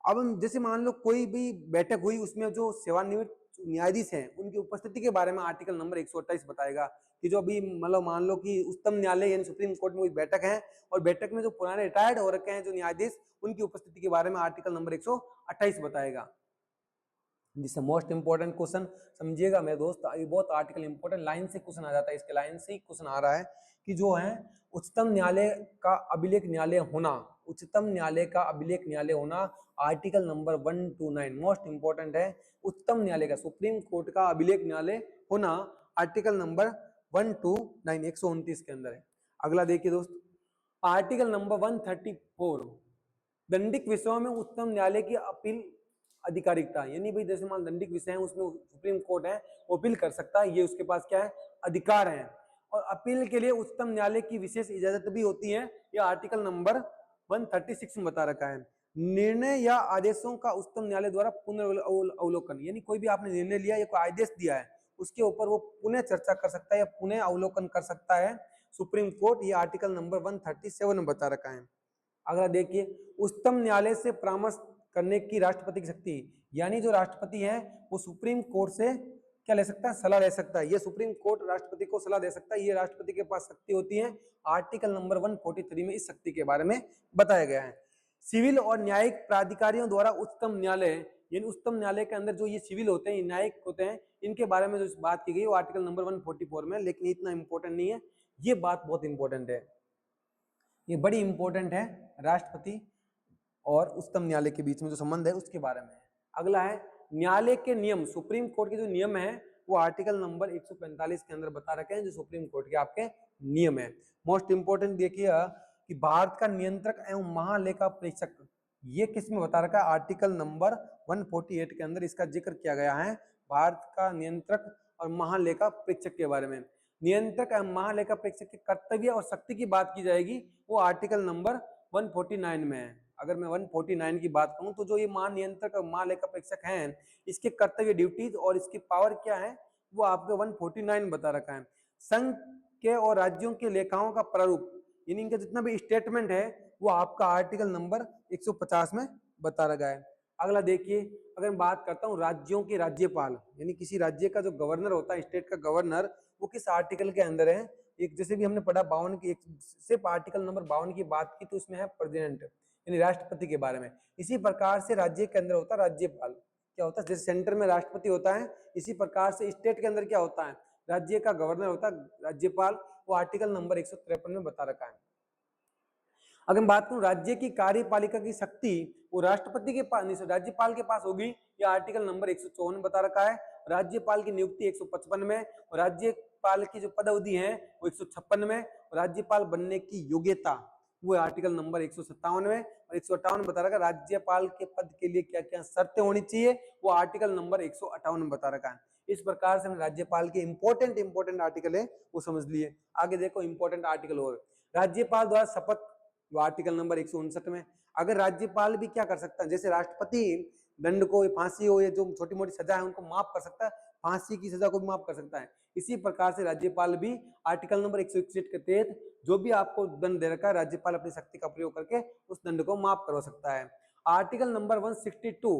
अब जैसे मान लो कोई भी बैठक हुई, उसमें जो सेवानिवृत्त न्यायाधीश हैं उनकी उपस्थिति के बारे में आर्टिकल नंबर 128 बताएगा कि जो अभी मतलब मान लो कि उच्चतम न्यायालय यानी सुप्रीम कोर्ट में कोई बैठक है और बैठक में जो पुराने रिटायर्ड हो रखे हैं जो न्यायाधीश, उनकी उपस्थिति के बारे में आर्टिकल नंबर 128 बताएगा। दिस मोस्ट इंपॉर्टेंट क्वेश्चन, समझिएगा मेरे दोस्त, ये बहुत आर्टिकल इंपॉर्टेंट लाइन से क्वेश्चन आ जाता है, इसके लाइन से ही क्वेश्चन आ रहा है कि जो है उच्चतम न्यायालय का अभिलेख न्यायालय होना, उच्चतम न्यायालय का अभिलेख न्यायालय होना, आर्टिकल नंबर 129 मोस्ट इंपॉर्टेंट है। उच्चतम न्यायालय का, सुप्रीम कोर्ट का अभिलेख न्यायालय होना आर्टिकल नंबर 129 129 के अंदर है। अगला देखिए दोस्त, आर्टिकल नंबर 134 दंडिक विषयों में उच्चतम न्यायालय की अपील अधिकारिकता, यानी भाई जैसे मान दंडिक विषय है उसमें सुप्रीम कोर्ट है वो अपील कर सकता है, ये उसके पास क्या है, अधिकार है। और अपील के लिए उच्चतम न्यायालय की विशेष इजाजत भी होती है, यह आर्टिकल नंबर 136 में बता रखा है। निर्णय या आदेशों का उच्चतम न्यायालय द्वारा पुनर्अवलोकन, यानी कोई भी आपने निर्णय लिया या कोई आदेश दिया है उसके ऊपर वो पुनः चर्चा कर सकता है या पुनः अवलोकन कर सकता है सुप्रीम कोर्ट, ये आर्टिकल नंबर 137 में बता रखा है। अगला देखिए, उच्चतम न्यायालय से परामर्श करने की राष्ट्रपति की शक्ति, यानी जो राष्ट्रपति है वो सुप्रीम कोर्ट से क्या ले सकता है, सलाह ले सकता है। ये सुप्रीम कोर्ट राष्ट्रपति को सलाह दे सकता है, ये राष्ट्रपति के पास शक्ति होती है। आर्टिकल नंबर 143 में इस शक्ति के बारे में बताया गया है। सिविल और न्यायिक प्राधिकारियों द्वारा उच्चतम न्यायालय, यानी उच्चतम न्यायालय के अंदर जो ये सिविल होते हैं, न्यायिक होते हैं, इनके बारे में जो बात की गई वो आर्टिकल नंबर 144 में, लेकिन इतना इंपॉर्टेंट नहीं है। ये बात बहुत इंपॉर्टेंट है, ये बड़ी इंपॉर्टेंट है, राष्ट्रपति और उच्चतम न्यायालय के बीच में जो संबंध है उसके बारे में है। अगला है न्यायालय के नियम, सुप्रीम कोर्ट के जो नियम है वो आर्टिकल नंबर 145 के अंदर बता रखे हैं, जो सुप्रीम कोर्ट के आपके नियम है। मोस्ट इंपोर्टेंट देखिए कि भारत का नियंत्रक एवं महालेखा परीक्षक, ये किस में बता रखा है, आर्टिकल नंबर 148 के अंदर इसका जिक्र किया गया है, भारत का नियंत्रक और महालेखा परीक्षक के बारे में। नियंत्रक एवं महालेखा परीक्षक के कर्तव्य और शक्ति की बात की जाएगी, वो आर्टिकल नंबर 149 में है। अगर मैं 149 की बात करूं तो जो ये महानियंत्रक और महालेखा परीक्षक हैं, इसके कर्तव्य, ड्यूटीज और इसकी पावर क्या है, वो आपको 149 बता रखा है। संघ के और राज्यों के लेखाओं का प्रारूप, यानी इनका जितना भी स्टेटमेंट है वो आपका आर्टिकल नंबर 150 में बता रखा है। अगला देखिए, अगर मैं बात करता हूँ राज्यों के राज्यपाल, यानी किसी राज्य का जो गवर्नर होता है, स्टेट का गवर्नर, वो किस आर्टिकल के अंदर है, एक जैसे भी हमने पढ़ा 52 की, सिर्फ आर्टिकल नंबर 52 की बात की तो इसमें है प्रेसिडेंट, यानी राष्ट्रपति के बारे में। इसी प्रकार से राज्य के अंदर होता है राज्यपाल, क्या होता है, जैसे सेंटर में राष्ट्रपति होता है, इसी प्रकार से स्टेट के अंदर क्या होता है, राज्य का गवर्नर होता है राज्यपाल, वो आर्टिकल नंबर 153 में बता रखा है। अगर मैं बात करूं राज्य की कार्यपालिका की शक्ति, वो राष्ट्रपति के पास, राज्यपाल के पास होगी, यह आर्टिकल नंबर 154 बता रखा है। राज्यपाल की नियुक्ति 155 में, और राज्यपाल की जो पद अवधि है वो 156 में, और राज्यपाल बनने की योग्यता वो आर्टिकल नंबर 157 में, और 158 बता रखा है राज्यपाल के पद के लिए क्या क्या शर्तें होनी चाहिए, वो आर्टिकल नंबर 158 में बता रखा है। इस प्रकार से राज्यपाल के इंपॉर्टेंट आर्टिकल है वो समझ लिए। आगे देखो इंपॉर्टेंट आर्टिकल और, राज्यपाल द्वारा शपथ, वो आर्टिकल नंबर 159 में। अगर राज्यपाल भी क्या कर सकता है, जैसे राष्ट्रपति दंड को, फांसी हो या जो छोटी मोटी सजा है उनको माफ कर सकता है, फांसी की सजा को भी माफ कर सकता है, इसी प्रकार से राज्यपाल भी आर्टिकल नंबर 161 के तहत जो भी आपको दंड दे रखा है, राज्यपाल अपनी शक्ति का प्रयोग करके उस दंड को माफ करवा सकता है। आर्टिकल नंबर 162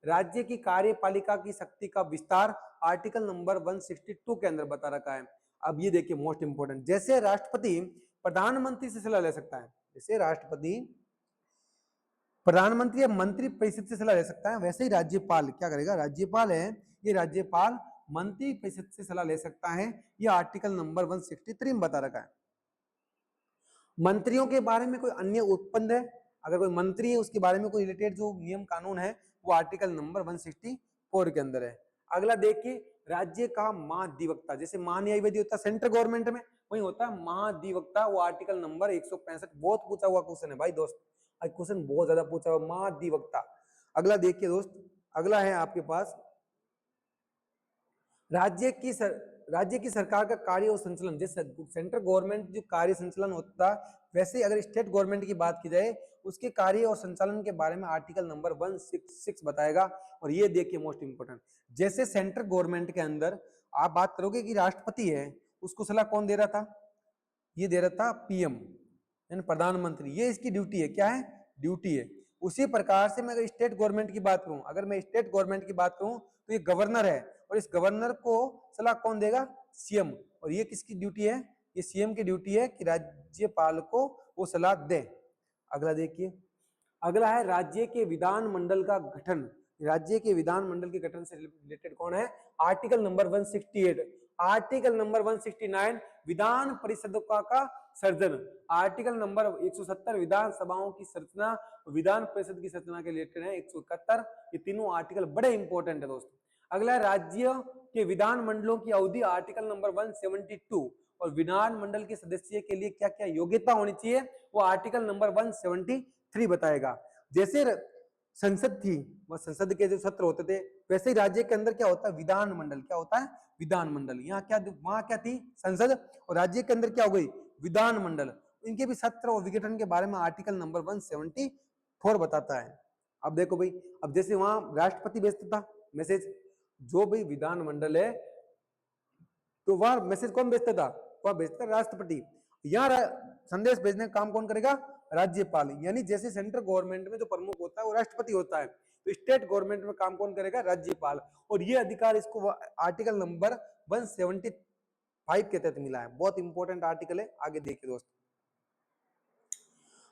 राज्य की कार्यपालिका की शक्ति का विस्तार, आर्टिकल नंबर 162 के अंदर बता रखा है। अब ये देखिए मोस्ट इंपोर्टेंट, जैसे राष्ट्रपति प्रधानमंत्री से सलाह ले सकता है, जैसे राष्ट्रपति प्रधानमंत्री या मंत्री परिषद से सलाह ले सकता है, वैसे ही राज्यपाल क्या करेगा, राज्यपाल है ये राज्यपाल मंत्री परिषद से सलाह ले सकता है, ये आर्टिकल नंबर 163 में बता रखा है। मंत्रियों के बारे में कोई अन्य उत्पन्न है, अगर कोई मंत्री है उसके बारे में कोई रिलेटेड जो नियम कानून है वो आर्टिकल नंबर 164 के अंदर है। अगला देखिए, राज्य का महाधिवक्ता, जैसे महान्यायवादी होता है सेंट्रल गवर्नमेंट में, वही होता है महाधिवक्ता, वो आर्टिकल नंबर 165, बहुत पूछा हुआ क्वेश्चन है भाई दोस्त, क्वेश्चन बहुत ज्यादा पूछा हुआ, महाधिवक्ता। अगला देखिए दोस्त, अगला है आपके पास राज्य की सरकार का कार्य और संचालन, जैसे सेंट्रल गवर्नमेंट जो कार्य संचालन होता है, वैसे ही अगर स्टेट गवर्नमेंट की बात की जाए उसके कार्य और संचालन के बारे में आर्टिकल नंबर 166 बताएगा। और ये देखिए मोस्ट इंपोर्टेंट, जैसे सेंट्रल गवर्नमेंट के अंदर आप बात करोगे कि राष्ट्रपति है, उसको सलाह कौन दे रहा था, ये दे रहा था पीएम यानी प्रधानमंत्री, ये इसकी ड्यूटी है, क्या है, ड्यूटी है। उसी प्रकार से मैं अगर स्टेट गवर्नमेंट की बात करूं, अगर मैं स्टेट गवर्नमेंट की बात करूं तो ये गवर्नर है, और इस गवर्नर को सलाह कौन देगा, सीएम, और ये किसकी ड्यूटी है, ये सीएम की ड्यूटी है कि राज्यपाल को वो सलाह दे। अगला देखिए, अगला है राज्य के विधानमंडल का गठन, राज्य के विधानमंडल के गठन से रिलेटेड कौन है, article number 168, article number 169 Vidhan Parishad का सर्जन, आर्टिकल नंबर 170 विधानसभाओं की संरचना, विधान परिषद की संरचना के रिलेटेड है 171। ये तीनों आर्टिकल बड़े इंपॉर्टेंट है दोस्तों। अगला राज्य के विधान मंडलों की अवधि आर्टिकल नंबर 172 और विधान मंडल के सदस्य के लिए क्या क्या योग्यता होनी चाहिए वो आर्टिकल नंबर 173 बताएगा। जैसे संसद थी, वह संसद के जो सत्र होते थे, वैसे ही राज्य के अंदर क्या होता है, विधान मंडल। क्या होता है, विधान मंडल। यहाँ क्या, वहां क्या थी, संसद, और राज्य के अंदर क्या हो गई, विधान मंडल। इनके भी सत्र और विघटन के बारे में आर्टिकल नंबर 174 बताता है। अब देखो भाई, अब जैसे वहां राष्ट्रपति भेजता था मैसेज, जो भाई विधान मंडल है तो वह मैसेज कौन भेजता था, वह भेजता राष्ट्रपति। यहाँ संदेश भेजने का काम कौन करेगा, राज्यपाल। यानी जैसे सेंट्रल गवर्नमेंट में जो प्रमुख होता है वो राष्ट्रपति होता है, तो स्टेट गवर्नमेंट में काम कौन करेगा, राज्यपाल। और ये अधिकार इसको आर्टिकल नंबर 175 के तहत मिला है। बहुत इंपॉर्टेंट आर्टिकल है, आगे देखिए दोस्त।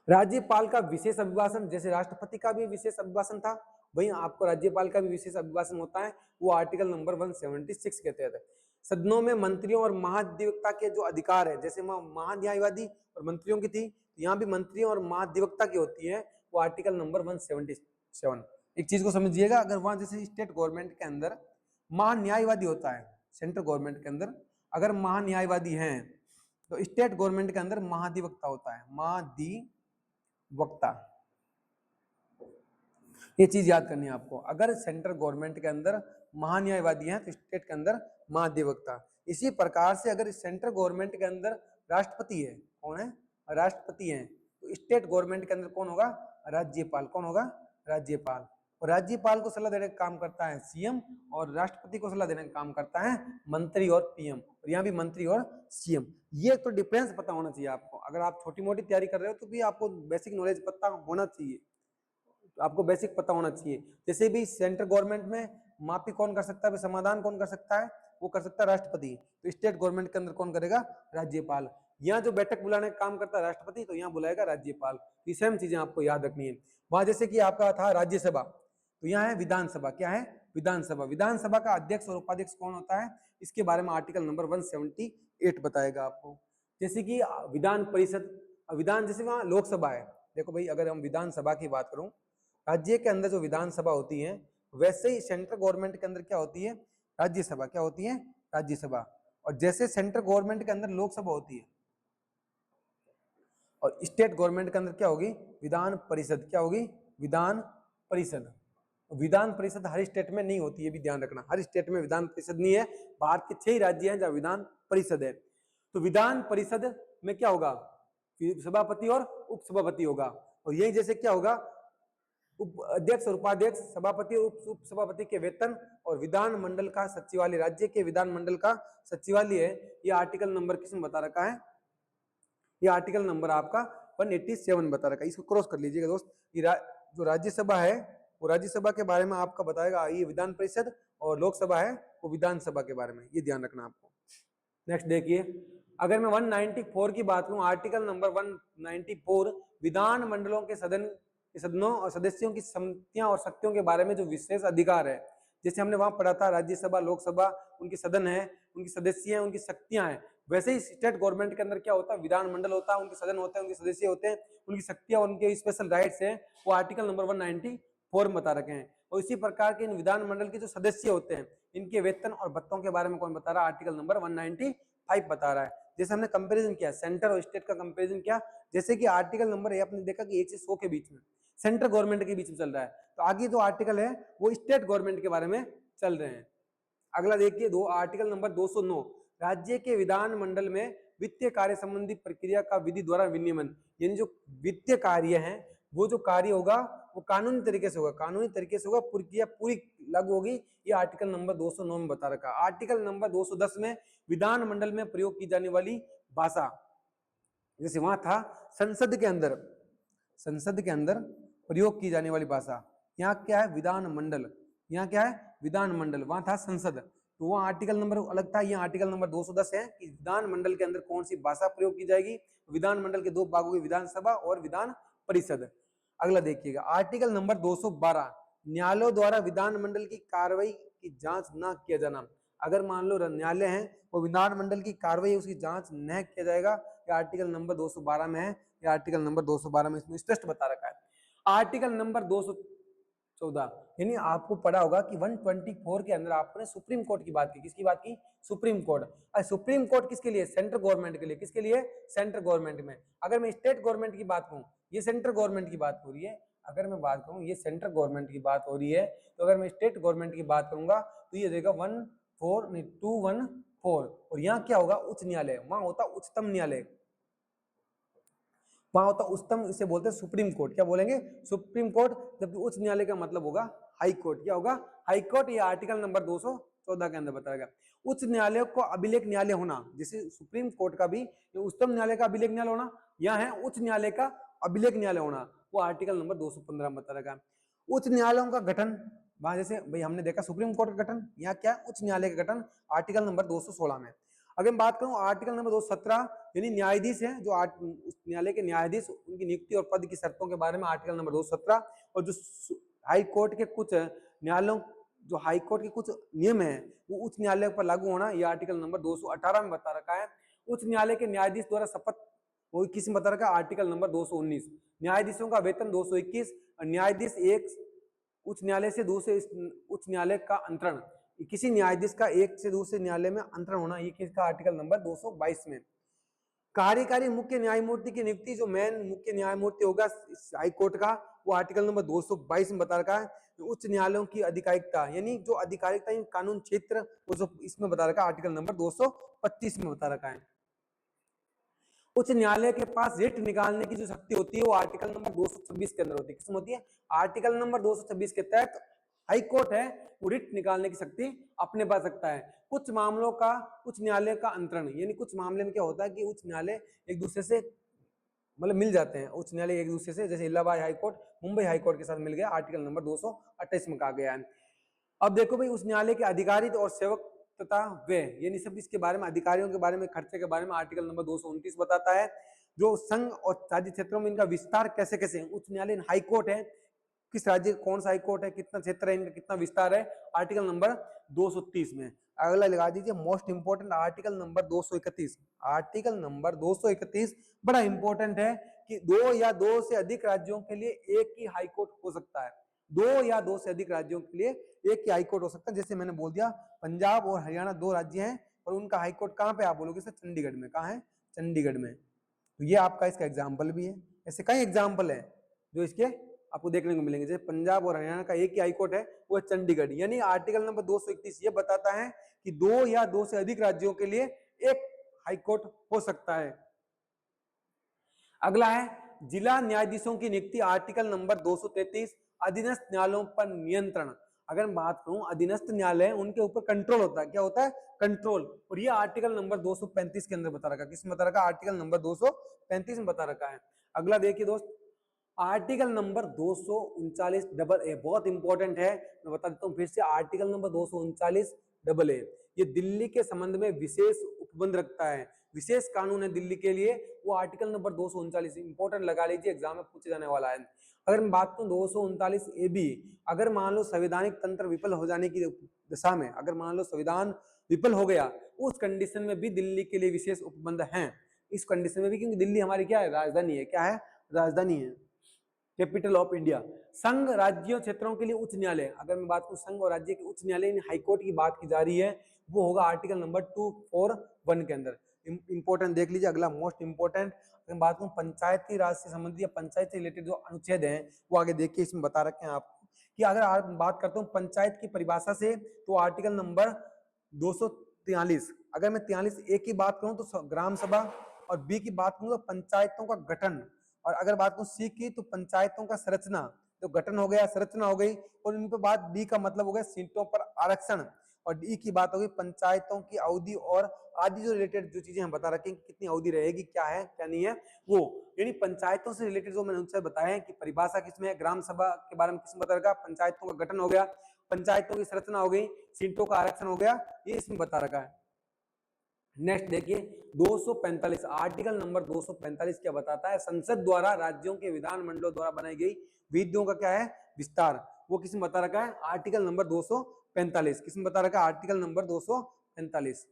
राज्यपाल का विशेष अभिभाषण, जैसे राष्ट्रपति का भी विशेष अभिभाषण था, वही आपको राज्यपाल का भी विशेष अभिभाषण होता है, वो आर्टिकल नंबर 176 के तहत है। सदनों में मंत्रियों और महाधिवक्ता के जो अधिकार है, जैसे महान्यायवादी और मंत्रियों की थी, यहाँ भी मंत्रियों और महाधिवक्ता की होती है, वो आर्टिकल नंबर 177। एक चीज को समझिएगा, अगर वहां जैसे स्टेट गवर्नमेंट के अंदर महान्यायवादी होता है, सेंट्रल गवर्नमेंट के अंदर अगर महान्यायवादी हैं, तो स्टेट गवर्नमेंट के अंदर महाधिवक्ता होता है, महाधिवक्ता। ये चीज याद करनी है आपको। अगर सेंट्रल गवर्नमेंट के अंदर महान्यायवादी हैं तो स्टेट के अंदर महाधिवक्ता। इसी प्रकार से अगर सेंट्रल गवर्नमेंट के अंदर राष्ट्रपति है, कौन है, राष्ट्रपति है, तो स्टेट गवर्नमेंट के अंदर कौन होगा, राज्यपाल। कौन होगा, राज्यपाल। और राज्यपाल को सलाह देने का काम करता है सीएम, और राष्ट्रपति को सलाह देने का काम करता है मंत्री और पीएम। और यहाँ भी मंत्री और सीएम। ये तो डिफरेंस पता होना चाहिए आपको। अगर आप छोटी मोटी तैयारी कर रहे हो तो भी आपको बेसिक नॉलेज पता होना चाहिए, आपको बेसिक पता होना चाहिए। जैसे भी सेंट्रल गवर्नमेंट में माफी कौन कर सकता है, समाधान कौन कर सकता है, वो कर सकता है राष्ट्रपति। तो स्टेट गवर्नमेंट के अंदर कौन करेगा, राज्यपाल। यहाँ जो बैठक बुलाने का काम करता है राष्ट्रपति, तो यहाँ बुलाएगा राज्यपाल। ये सेम चीजें आपको याद रखनी है। वहां जैसे कि आपका था राज्यसभा, तो यहाँ है विधानसभा। क्या है, विधानसभा। विधानसभा का अध्यक्ष और उपाध्यक्ष कौन होता है, इसके बारे में आर्टिकल नंबर 178 बताएगा आपको। जैसे कि विधान परिषद, विधान, जैसे वहां लोकसभा है। देखो भाई, अगर हम विधानसभा की बात करूं, राज्य के अंदर जो विधानसभा होती है, वैसे ही सेंट्रल गवर्नमेंट के अंदर क्या होती है, राज्यसभा। क्या होती है, राज्यसभा। और जैसे सेंट्रल गवर्नमेंट के अंदर लोकसभा होती है, और स्टेट गवर्नमेंट के अंदर क्या होगी, विधान परिषद। क्या होगी, विधान परिषद। विधान परिषद हर स्टेट में नहीं होती है, भी ध्यान रखना, हर स्टेट में विधान परिषद नहीं है। भारत के 6 राज्य हैं जहां विधान परिषद है। तो विधान परिषद में क्या होगा, सभापति और उपसभापति होगा। और यही जैसे क्या होगा, अध्यक्ष और उपाध्यक्ष, सभापति और उप सभापति के वेतन, और विधान मंडल का सचिवालय, राज्य के विधान मंडल का सचिवालय है। ये आर्टिकल नंबर किसमें बता रखा है, ये आर्टिकल नंबर आपका 187 बता रखा है। इसको क्रॉस कर लीजिएगा दोस्त। ये जो राज्यसभा है वो राज्यसभा के बारे में आपका बताएगा, ये विधान परिषद, और लोकसभा है वो विधानसभा के बारे में, ये ध्यान रखना आपको। नेक्स्ट देखिए, अगर मैं 194 की बात करूं, आर्टिकल नंबर 194 विधान मंडलों के सदनों और सदस्यों की सम्मतियां और शक्तियों के बारे में जो विशेष अधिकार है, जैसे हमने वहां पढ़ा था राज्यसभा, लोकसभा, उनके सदन है, उनकी सदस्य हैं, उनकी शक्तियां हैं, वैसे ही स्टेट गवर्नमेंट के अंदर क्या होता है, विधान मंडल होता है, उनके सदन होते हैं, उनके सदस्य होते हैं, उनकी शक्तियां और उनके स्पेशल राइट्स हैं, वो आर्टिकल नंबर 194 में बता रखे हैं। और इसी प्रकार के इन विधान मंडल के जो सदस्य होते हैं, इनके वेतन और भत्तों के बारे में कौन बता रहा है, आर्टिकल नंबर 195 बता रहा है। जैसे हमने कंपैरिजन किया, सेंटर और स्टेट का कंपैरिजन किया, जैसे कि आर्टिकल नंबर ए आपने देखा कि 1 से 100 के बीच में सेंट्रल गवर्नमेंट के बीच में चल रहा है, तो आगे जो आर्टिकल है वो स्टेट गवर्नमेंट के बारे में चल रहे हैं। अगला देखिए, दो आर्टिकल नंबर 209 राज्य के विधान मंडल में वित्तीय कार्य संबंधी प्रक्रिया का विधि द्वारा विनियमन। यानी जो वित्तीय कार्य है, वो जो कार्य होगा वो कानूनी तरीके से होगा, कानूनी तरीके से होगा, प्रक्रिया पूरी लागू होगी। ये आर्टिकल नंबर 209 में बता रखा। आर्टिकल नंबर 210 में विधान मंडल में प्रयोग की जाने वाली भाषा, जैसे वहां था संसद के अंदर प्रयोग की जाने वाली भाषा, यहाँ क्या है, विधान मंडल। यहाँ क्या है, विधान मंडल। वहां था संसद, तो वहाँ आर्टिकल नंबर अलग था। यहाँ आर्टिकल नंबर 210 है कि विधान मंडल के अंदर कौन सी भाषा प्रयोग की जाएगी। विधान मंडल के 2 भागों की, विधानसभा और विधान परिषद। अगला देखिएगा, आर्टिकल नंबर 212 न्यायालयों द्वारा विधान मंडल की कार्रवाई की जांच न किया जाना। अगर मान लो न्यायालय है, वो विधान मंडल की कार्रवाई उसकी जांच न किया जाएगा, ये आर्टिकल नंबर 212 में है। ये आर्टिकल नंबर 212 में इसमें स्पष्ट बता रखा है। Article number 14। यानी आपको पढ़ा होगा कि 124 के अंदर आपने सुप्रीम कोर्ट की बात की। किसकी बात की? Supreme court. सुप्रीम कोर्ट किसके लिए? सेंट्रल गवर्नमेंट के लिए। किसके लिए? सेंट्रल गवर्नमेंट में। अगर मैं स्टेट गवर्नमेंट की बात करूं, ये सेंट्रल गवर्नमेंट की बात हो रही है। अगर मैं बात करूं, ये सेंट्रल गवर्नमेंट की बात हो रही है, तो अगर मैं स्टेट गवर्नमेंट की बात करूंगा तो ये देगा 214। और यहाँ क्या होगा? उच्च न्यायालय। वहां होता उच्चतम न्यायालय, वहां होता उच्चतम, इसे बोलते हैं सुप्रीम कोर्ट। क्या बोलेंगे? Supreme court. जबकि उच्च न्यायालय का मतलब होगा हाई कोर्ट। क्या होगा? High court. ये आर्टिकल नंबर 214 के अंदर बताया गया। उच्च न्यायालय को अभिलेख न्यायालय होना, जैसे सुप्रीम कोर्ट का भी उच्चतम न्यायालय का अभिलेख न्यायालय होना, यहाँ है उच्च न्यायालय का अभिलेख न्यायालय होना, वो आर्टिकल नंबर 215 में बता रखा है। उच्च न्यायालयों का गठन, वहां जैसे भाई हमने देखा सुप्रीम कोर्ट का गठन, यहाँ क्या है? उच्च न्यायालय का गठन, आर्टिकल नंबर 216 में। अगर मैं बात करूं आर्टिकल नंबर 217, यानी न्यायाधीश हैं जो उस न्यायालय के न्यायाधीश, उनकी नियुक्ति और पद की शर्तों के बारे में आर्टिकल नंबर 217। और जो हाई कोर्ट के कुछ न्यायालयों, जो हाई कोर्ट के कुछ नियम है वो उच्च न्यायालय पर लागू होना, ये आर्टिकल नंबर 218 में बता रखा है। उच्च न्यायालय के न्यायाधीश द्वारा शपथ, वो किस में बता रखा है? Article number 219। न्यायाधीशों का वेतन 221। और न्यायाधीश एक उच्च न्यायालय से दूसरे उच्च न्यायालय का अंतरण, किसी न्यायाधीश का एक से दूसरे न्यायालय में अंतरण होना, ये किसका? आर्टिकल नंबर 222 में। कार्यकारी मुख्य न्यायमूर्ति की नियुक्ति, जो मेन मुख्य न्यायमूर्ति होगा हाई कोर्ट का, वो आर्टिकल नंबर 222 में बता रखा है। उच्च न्यायालयों की अधिकारिकता, यानी जो अधिकारिकता कानून क्षेत्र, वो जो इसमें बता रखा है आर्टिकल नंबर 225 में बता रखा है। उच्च न्यायालय के पास रिट निकालने की जो शक्ति होती है वो आर्टिकल नंबर 226 के अंदर होती है। किसमें होती है? आर्टिकल नंबर 226 के तहत हाई कोर्ट है, वो रिट निकालने की शक्ति अपने पास रखता है। कुछ मामलों का उच्च न्यायालय का अंतरण, यानी कुछ मामले में क्या होता है कि उच्च न्यायालय एक दूसरे से मतलब मिल जाते हैं। उच्च न्यायालय एक दूसरे से, जैसे Allahabad high court Mumbai high court के साथ मिल गया, आर्टिकल नंबर 228 में कहा गया है। अब देखो भाई, उस न्यायालय के अधिकारी और सेवक तथा वे, यानी सब इसके बारे में, अधिकारियों के बारे में, खर्चे के बारे में आर्टिकल नंबर 229 बताता है। जो संघ और राज्य क्षेत्रों में इनका विस्तार कैसे कैसे, उच्च न्यायालय हाई कोर्ट है, किस राज्य कौन सा हाई कोर्ट है, कितना क्षेत्र है इनका, कितना विस्तार है, आर्टिकल नंबर 230 में। अगला लगा दीजिए most important article number 231। Article number 231 बड़ा इंपॉर्टेंट है कि दो या दो से अधिक राज्यों के लिए एक ही हाई कोर्ट हो सकता है। दो या दो से अधिक राज्यों के लिए एक ही हाई कोर्ट हो सकता है। जैसे मैंने बोल दिया पंजाब और हरियाणा दो राज्य हैं और उनका हाई कोर्ट कहाँ पे? आप बोलोगे सर चंडीगढ़ में। कहाँ है? चंडीगढ़ में। तो ये आपका इसका एग्जाम्पल भी है। ऐसे कई एग्जाम्पल है जो इसके आपको देखने को मिलेंगे। जैसे पंजाब और हरियाणा का एक ही हाई कोर्ट है, वो है चंडीगढ़। यानी आर्टिकल नंबर 231 ये बताता है कि दो या दो से अधिक राज्यों के लिए एक हाई कोर्ट हो सकता है। अगला है जिला न्यायाधीशों की नियुक्ति, आर्टिकल नंबर 233 अधीनस्थ न्यायालयों पर नियंत्रण। अगर मैं बात करूं अधीनस्थ न्यायालय, उनके ऊपर कंट्रोल होता है। क्या होता है? कंट्रोल। और ये आर्टिकल नंबर 235 के अंदर बता रखा है। किसमें बता रखा है? आर्टिकल नंबर 235 में बता रखा है। अगला देखिए दोस्त, आर्टिकल नंबर 239 डबल ए, बहुत इंपॉर्टेंट है, मैं बता देता हूं फिर से। आर्टिकल नंबर 239 डबल ए, ये दिल्ली के संबंध में विशेष उपबंध रखता है, विशेष कानून है दिल्ली के लिए। वो आर्टिकल नंबर 239 इंपॉर्टेंट लगा लीजिए, एग्जाम में पूछे जाने वाला है। अगर मैं बात करूं 239 ए बी, अगर मान लो संवैधानिक तंत्र विफल हो जाने की दशा में, अगर मान लो संविधान विफल हो गया, उस कंडीशन में भी दिल्ली के लिए विशेष उपबंध है। इस कंडीशन में भी, क्योंकि दिल्ली हमारी क्या है? राजधानी है। क्या है? राजधानी है, कैपिटल ऑफ इंडिया। संघ राज्यों क्षेत्रों के लिए उच्च न्यायालय, अगर मैं बात करूं संघ और राज्य के उच्च न्यायालय हाई कोर्ट की बात की जा रही है, वो होगा आर्टिकल नंबर 241 के अंदर। इंपॉर्टेंट देख लीजिए। अगला मोस्ट इंपॉर्टेंट, अगर बात करूं पंचायती राज से संबंधित या पंचायत से रिलेटेड जो अनुच्छेद हैं, वो आगे देखिए, इसमें बता रखे हैं आपको कि अगर आप बात करता हूं पंचायत की परिभाषा से, तो आर्टिकल नंबर 243। अगर मैं 43 ए की बात करूं तो ग्राम सभा, और बी की बात करूं तो पंचायतों का गठन, और अगर बात करूं सी की तो पंचायतों का संरचना, तो गठन हो गया, संरचना हो गई। और इन पे बात डी का मतलब हो गया सीटों पर आरक्षण, और डी की बात होगी पंचायतों की अवधि और आदि जो रिलेटेड जो चीजें हम बता रखे हैं, कितनी अवधि रहेगी, क्या है क्या नहीं है वो। यानी पंचायतों से रिलेटेड जो मैंने उनसे बताया है कि परिभाषा किसमें है, ग्राम सभा के बारे में किसमें बता रखा, पंचायतों का गठन हो गया, पंचायतों की संरचना हो गई, सीटों का आरक्षण हो गया, ये इसमें बता रखा है। नेक्स्ट देखिए 245, आर्टिकल नंबर 245 क्या बताता है? संसद द्वारा राज्यों के विधानमंडलों द्वारा बनाई गई विधियों का क्या है? विस्तार। वो किसमें बता रखा है? Article number 245। किसमें बता रखा है? Article number 245।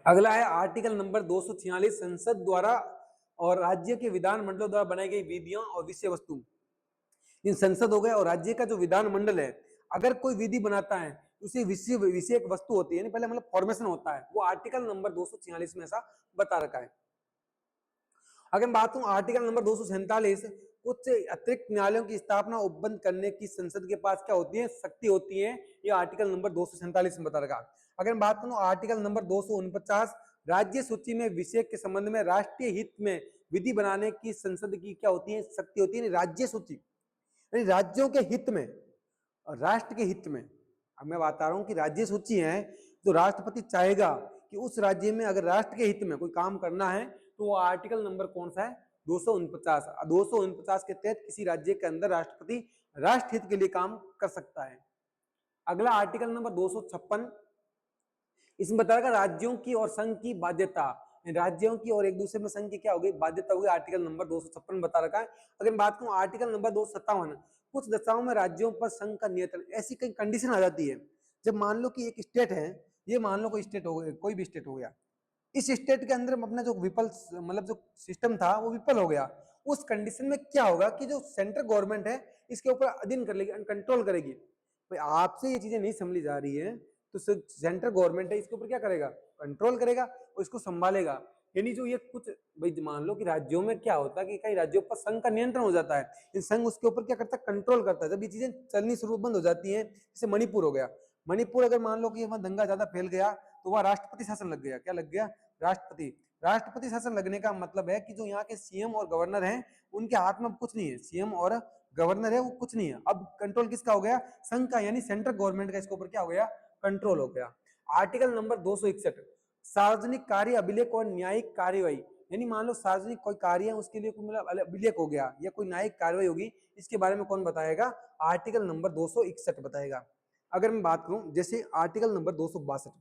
अगला है आर्टिकल नंबर 246, संसद द्वारा और राज्य के विधानमंडलों द्वारा बनाई गई विधियां और विषय वस्तु। इन संसद हो गए और राज्य का जो विधानमंडल है, अगर कोई विधि बनाता है उसे विषय विषयक वस्तु होती है, पहले मतलब फॉर्मेशन होता है, वो आर्टिकल नंबर 246 में ऐसा बता रखा है। अगर मैं बात करूं आर्टिकल नंबर 247, कुछ अतिरिक्त न्यायालयों की स्थापना उपबंध करने की संसद के पास क्या होती है, शक्ति होती है, ये आर्टिकल नंबर 247 में बता रखा। अगर मैं बात करूं आर्टिकल नंबर 249, राज्य सूची में विषय के संबंध में राष्ट्रीय हित में विधि बनाने की संसद की क्या होती है, शक्ति होती है। राज्य सूची राज्यों के हित में और राष्ट्र के हित में। अब मैं बता रहा हूं कि राज्य सूची है तो राष्ट्रपति चाहेगा कि उस राज्य में अगर राष्ट्र के हित में कोई काम करना है तो वो आर्टिकल नंबर कौन सा है, 249। 249 के तहत किसी राज्य के अंदर राष्ट्रपति राष्ट्र हित के लिए काम कर सकता है। अगला आर्टिकल नंबर 256, इसमें बताया राज्यों की और संघ की बाध्यता, राज्यों की और एक दूसरे में संघ की क्या होगी, बाध्यता होगी। आर्टिकल नंबर 256 बता रखा है। अगर बात करूं आर्टिकल नंबर 257, कुछ दशाओं में राज्यों पर संघ का नियंत्रण, ऐसी कई कंडीशन आ जाती है। जब मान लो कि एक स्टेट है, ये मान लो कोई स्टेट हो गया, कोई भी स्टेट हो गया, इस स्टेट के अंदर अपना जो विफल मतलब जो सिस्टम था वो विफल हो गया, उस कंडीशन में क्या होगा कि जो सेंट्रल गवर्नमेंट है इसके ऊपर अधीन कर लेगी, कंट्रोल करेगी। भाई आपसे ये चीजें नहीं समझी जा रही है तो सेंट्रल गवर्नमेंट है इसके ऊपर क्या करेगा, कंट्रोल करेगा और इसको संभालेगा। यानी जो ये कुछ भाई मान लो कि राज्यों में क्या होता है कि कई राज्यों पर संघ का नियंत्रण हो जाता है, इन संघ उसके ऊपर क्या करता है, कंट्रोल करता है। जब ये चीजें चलनी शुरू बंद हो जाती है, जैसे मणिपुर हो गया, मणिपुर अगर मान लो कि वहां दंगा ज्यादा फैल गया तो वहां राष्ट्रपति शासन लग गया। क्या लग गया, राष्ट्रपति। राष्ट्रपति शासन लगने का मतलब है कि जो यहाँ के सीएम और गवर्नर हैं उनके हाथ में कुछ नहीं है, सीएम और गवर्नर है वो कुछ नहीं है। अब कंट्रोल किसका हो गया, संघ का, यानी सेंट्रल गवर्नमेंट का इसके ऊपर क्या हो गया, कंट्रोल हो गया। आर्टिकल नंबर 261, सार्वजनिक कार्य अभिलेख और न्यायिक कार्यवाही, यानी मान लो सार्वजनिक कोई कार्य है उसके लिए मतलब अभिलेख हो गया या कोई न्यायिक कार्यवाही होगी, इसके बारे में कौन बताएगा, आर्टिकल नंबर 261 बताएगा। अगर मैं बात करूं जैसे आर्टिकल नंबर 262,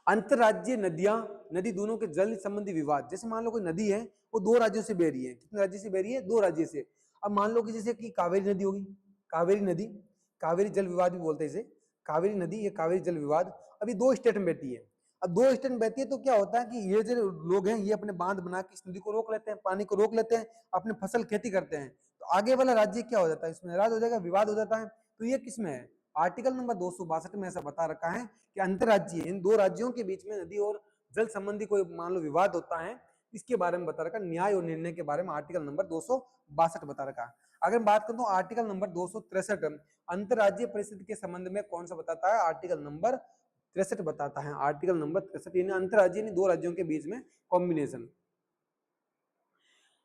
अंतरराज्यीय नदियां, नदी दोनों के जल संबंधी विवाद, जैसे मान लो कोई नदी है वो दो राज्यों से बह रही है, कितने राज्य से बह रही है, दो राज्य से। अब मान लो कि जैसे कि कावेरी नदी होगी, कावेरी नदी, कावेरी जल विवाद भी बोलते हैं इसे, कावेरी नदी, ये कावेरी जल विवाद अभी दो स्टेट में बहती है। अब दो स्टेट में बहती है तो क्या होता है कि ये जो लोग हैं ये अपने बांध बना के इस नदी को रोक लेते हैं, पानी को रोक लेते हैं, अपने फसल खेती करते हैं, तो आगे वाला राज्य क्या हो जाता है, इसमें नाराज हो जाएगा, विवाद हो जाता है। तो ये किसमें है, आर्टिकल नंबर 262 में ऐसा बता रखा है कि अंतरराज्यीय, इन दो राज्यों के बीच में नदी और जल संबंधी कोई मान लो विवाद होता है, इसके बारे में बता रखा, न्याय और निर्णय के बारे में आर्टिकल नंबर 262 बता रखा। अगर बात करूं तो आर्टिकल नंबर 263 अंतरराज्यीय परिस्थिति के संबंध में कौन सा बताता है, आर्टिकल नंबर 63 बताता है। आर्टिकल नंबर 63 यानी अंतरराज्यीय, दो राज्यों के बीच में कॉम्बिनेशन।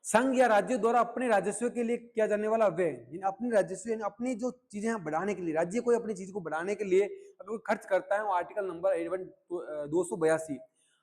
संघ या राज्यों द्वारा अपने राजस्व के लिए किया जाने वाला व्यय, अपने राजस्व यानी अपनी जो चीजें बढ़ाने के लिए, राज्य कोई अपनी चीज को बढ़ाने के लिए अगर कोई खर्च करता है वो आर्टिकल नंबर 282।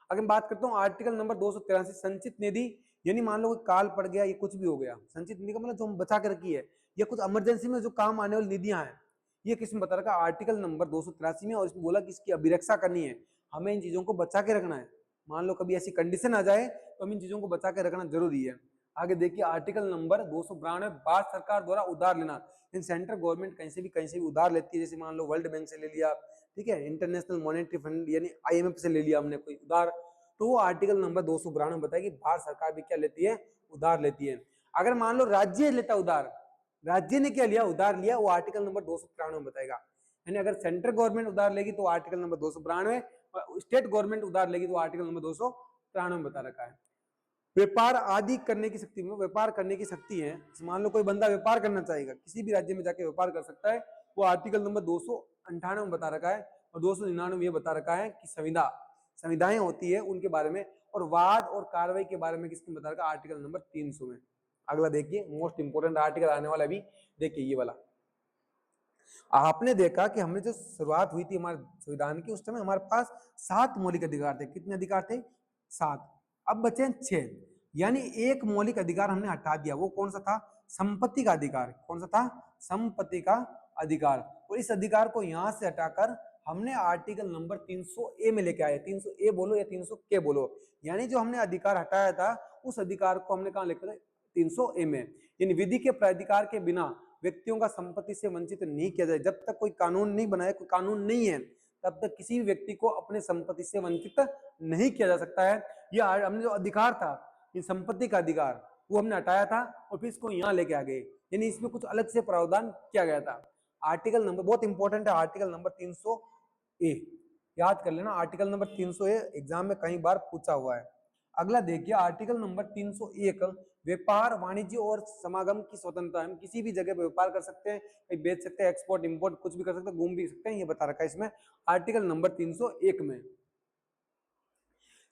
अगर मैं बात करता हूँ आर्टिकल नंबर 283 संचित निधि, यानी मान लो कोई काल पड़ गया, ये कुछ भी हो गया, संचित निधि का मतलब जो हम बचा के रखी है या कुछ इमरजेंसी में जो काम आने वाली निधियां हैं, ये किसमें बता रखा, आर्टिकल नंबर 283 में। और इसमें बोला कि इसकी अभिरक्षा करनी है, हमें इन चीजों को बचा के रखना है, मान लो कभी ऐसी कंडीशन आ जाए तो हम इन चीजों को बचा के रखना जरूरी है। आगे देखिए आर्टिकल नंबर 292 भारत सरकार द्वारा उधार लेना, इन सेंट्रल गवर्नमेंट कहीं से भी उधार लेती है, जैसे मान लो वर्ल्ड बैंक से ले लिया, ठीक है, इंटरनेशनल मॉनेटरी फंड यानी आईएमएफ से ले लिया हमने कोई उधार, तो वो आर्टिकल नंबर 292 बताया कि भारत सरकार भी क्या लेती है, उधार लेती है। अगर मान लो राज्य लेता उधार, राज्य ने क्या लिया, उधार लिया, वो आर्टिकल नंबर 293 बताएगा। यानी अगर सेंट्रल गवर्नमेंट उधार लेगी तो आर्टिकल नंबर 292, स्टेट गवर्नमेंट उधार लेगी तो आर्टिकल नंबर 293 बता रखा है। व्यापार आदि करने की शक्ति में, व्यापार करने की शक्ति है, मान लो कोई बंदा व्यापार करना चाहेगा, किसी भी राज्य में जाके व्यापार कर सकता है, वो आर्टिकल नंबर 298 में बता रखा है। और 299 ये बता रखा है कि संविधाएं होती है उनके बारे में, और वाद और कार्रवाई के बारे में किसने बता रखा, आर्टिकल नंबर 300 में। अगला देखिए मोस्ट इंपोर्टेंट आर्टिकल आने वाला भी, देखिए ये वाला। आपने देखा कि हमने जो शुरुआत हुई थी हमारे संविधान की, उस समय हमारे पास 7 मौलिक अधिकार थे, कितने अधिकार थे, 7, अब बचे 6, यानी एक मौलिक अधिकार हमने हटा दिया, वो कौन सा था, संपत्ति का अधिकार। कौन सा था, संपत्ति का अधिकार। और इस अधिकार को यहां से हटाकर हमने आर्टिकल नंबर 300 ए में लेके आए, 300 ए बोलो या 300 के बोलो, यानी जो हमने अधिकार हटाया था उस अधिकार को हमने कहां लेकर 300 ए में। यानी विधि के प्राधिकार के बिना व्यक्तियों का संपत्ति से वंचित नहीं किया जाए, जब तक कोई कानून नहीं बनाया, कोई कानून नहीं है, तब तक किसी भी व्यक्ति को अपने संपत्ति से वंचित नहीं किया जा सकता है। ये हमने जो अधिकार था इन संपत्ति का अधिकार वो हमने हटाया था और फिर इसको यहाँ लेके आ गए, यानी इसमें कुछ अलग से प्रावधान किया गया था। आर्टिकल नंबर बहुत इंपॉर्टेंट है, आर्टिकल नंबर 300 ए, याद कर लेना, आर्टिकल नंबर 300 ए एग्जाम में कई बार पूछा हुआ है। अगला देखिए आर्टिकल नंबर 301, व्यापार वाणिज्य और समागम की स्वतंत्रता। हम किसी भी जगह पे व्यापार कर सकते हैं, कहीं बेच सकते हैं, एक्सपोर्ट इंपोर्ट कुछ भी कर सकते हैं, घूम भी सकते हैं, ये बता रखा है इसमें आर्टिकल नंबर 301 में।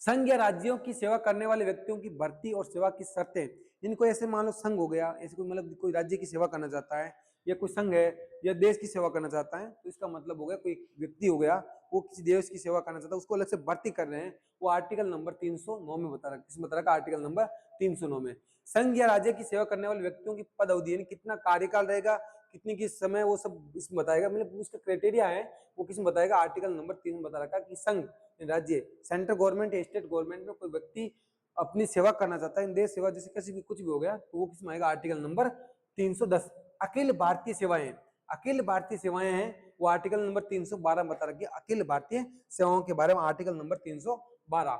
संघ या राज्यों की सेवा करने वाले व्यक्तियों की भर्ती और सेवा की शर्तें, इनको ऐसे मान लो संघ हो गया, ऐसे कोई मतलब कोई राज्य की सेवा करना चाहता है या कोई संघ है या देश की सेवा करना चाहता है, तो इसका मतलब हो गया कोई व्यक्ति हो गया वो किसी देश की सेवा करना चाहता है, उसको अलग से भर्ती कर रहे हैं, वो आर्टिकल नंबर 309 में बता रहा है। किसमें बता रखा? आर्टिकल नंबर 309 में। संघ या राज्य की सेवा करने वाले व्यक्तियों की पद अवधि यानी कितना कार्यकाल रहेगा, कितनी किस समय, वो सब इसमें बताएगा, मतलब उसका क्राइटेरिया है वो किसमें बताएगा? आर्टिकल नंबर 3 में बता रखा है कि संघ राज्य सेंट्रल गवर्नमेंट या स्टेट गवर्नमेंट में कोई व्यक्ति अपनी सेवा करना चाहता है, देश सेवा जैसे किसी भी कुछ भी हो गया, तो वो किसमें आएगा? Article number 310। अखिल भारतीय सेवाएं, अखिल भारतीय सेवाएं हैं वो आर्टिकल नंबर 312 बता रखी है, अखिल भारतीय सेवाओं के बारे में आर्टिकल नंबर 312।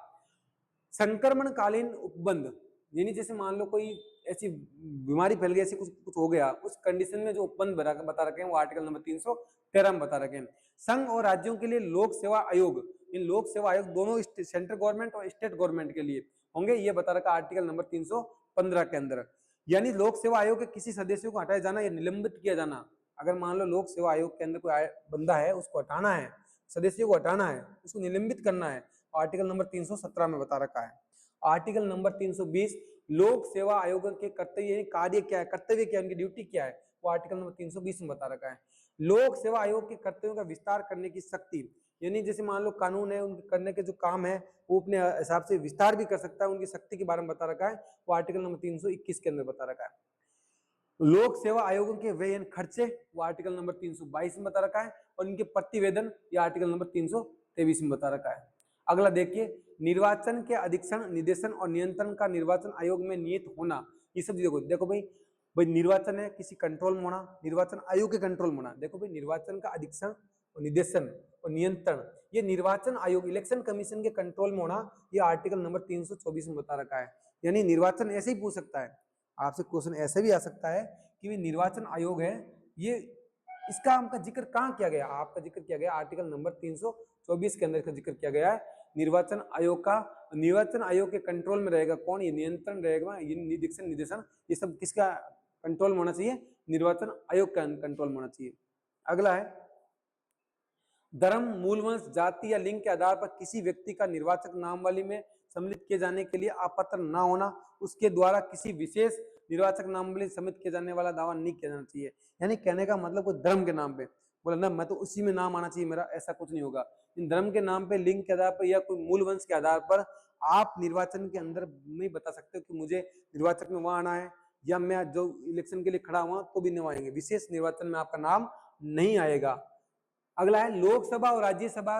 संक्रमणकालीन उपबंध, यानी जैसे मान लो कोई ऐसी बीमारी फैल गई, ऐसी कुछ कुछ हो गया, उस कंडीशन में जो उपबंध बता रखे हैं वो आर्टिकल नंबर 313 में बता रखे हैं। संघ और राज्यों के लिए लोक सेवा आयोग, इन लोक सेवा आयोग दोनों सेंट्रल गवर्नमेंट और स्टेट गवर्नमेंट के लिए होंगे, ये बता रखा आर्टिकल नंबर 315 के अंदर। यानी लोक सेवा आयोग के किसी सदस्य को हटाया जाना या निलंबित किया जाना, अगर मान लो लोक सेवा आयोग के अंदर कोई बंदा है, उसको हटाना है, सदस्य को हटाना है, उसको निलंबित करना है, आर्टिकल नंबर 317 में बता रखा है। आर्टिकल नंबर 320, लोक सेवा आयोग के कर्तव्य कार्य क्या है, कर्तव्य क्या है, उनकी ड्यूटी क्या है, वो आर्टिकल नंबर 320 में बता रखा है। लोक सेवा आयोग के कर्तव्यों का विस्तार करने की शक्ति, यानी जैसे मान लो कानून है, उनके करने के जो काम है वो अपने हिसाब से विस्तार भी कर सकता है, उनकी शक्ति के बारे में बता रखा है, वो आर्टिकल नंबर 321 के अंदर बता रखा है। लोक सेवा आयोगों के व्यय खर्चे, वो आर्टिकल नंबर 322 में बता रखा है, और इनके प्रतिवेदन ये आर्टिकल नंबर 323 में बता रखा है। अगला देखिए, निर्वाचन के अधीक्षण, निदेशन और नियंत्रण का निर्वाचन आयोग में नियत होना, ये सब देखो भाई निर्वाचन है किसी कंट्रोल में होना, निर्वाचन आयोग के कंट्रोल में होना। देखो भाई निर्वाचन का अधीक्षण और निदेशन और नियंत्रण ये निर्वाचन आयोग इलेक्शन कमीशन के कंट्रोल में होना, ये आर्टिकल नंबर 324 में बता रखा है। यानी निर्वाचन ऐसे ही पूछ सकता है आपसे, क्वेश्चन ऐसे भी आ सकता है कि निर्वाचन आयोग है, ये इसका हमका जिक्र कहाँ किया गया? आपका जिक्र किया गया आर्टिकल नंबर 324 के अंदर का जिक्र किया गया है। निर्वाचन आयोग का, निर्वाचन आयोग के कंट्रोल में रहेगा कौन? ये नियंत्रण रहेगा, ये निरीक्षण निदेशन ये सब किसका कंट्रोल में होना चाहिए? निर्वाचन आयोग का कंट्रोल में होना चाहिए। अगला है धर्म, मूलवंश, जाति या लिंग के आधार पर किसी व्यक्ति का निर्वाचक नामावली में सम्मिलित किए जाने के लिए अपात्र न होना, उसके द्वारा किसी विशेष निर्वाचक नामावली सम्मिलित किए जाने वाला दावा नहीं किया जाना चाहिए। यानी कहने का मतलब कोई धर्म के नाम पे बोला ना मैं तो उसी में नाम आना चाहिए मेरा, ऐसा कुछ नहीं होगा। इन धर्म के नाम पे, लिंग के आधार पर या कोई मूल वंश के आधार पर आप निर्वाचन के अंदर नहीं बता सकते कि मुझे निर्वाचक में वहां आना है, या मैं जो इलेक्शन के लिए खड़ा हुआ तो भी नहीं आएंगे, विशेष निर्वाचन में आपका नाम नहीं आएगा। अगला है लोकसभा और राज्यसभा,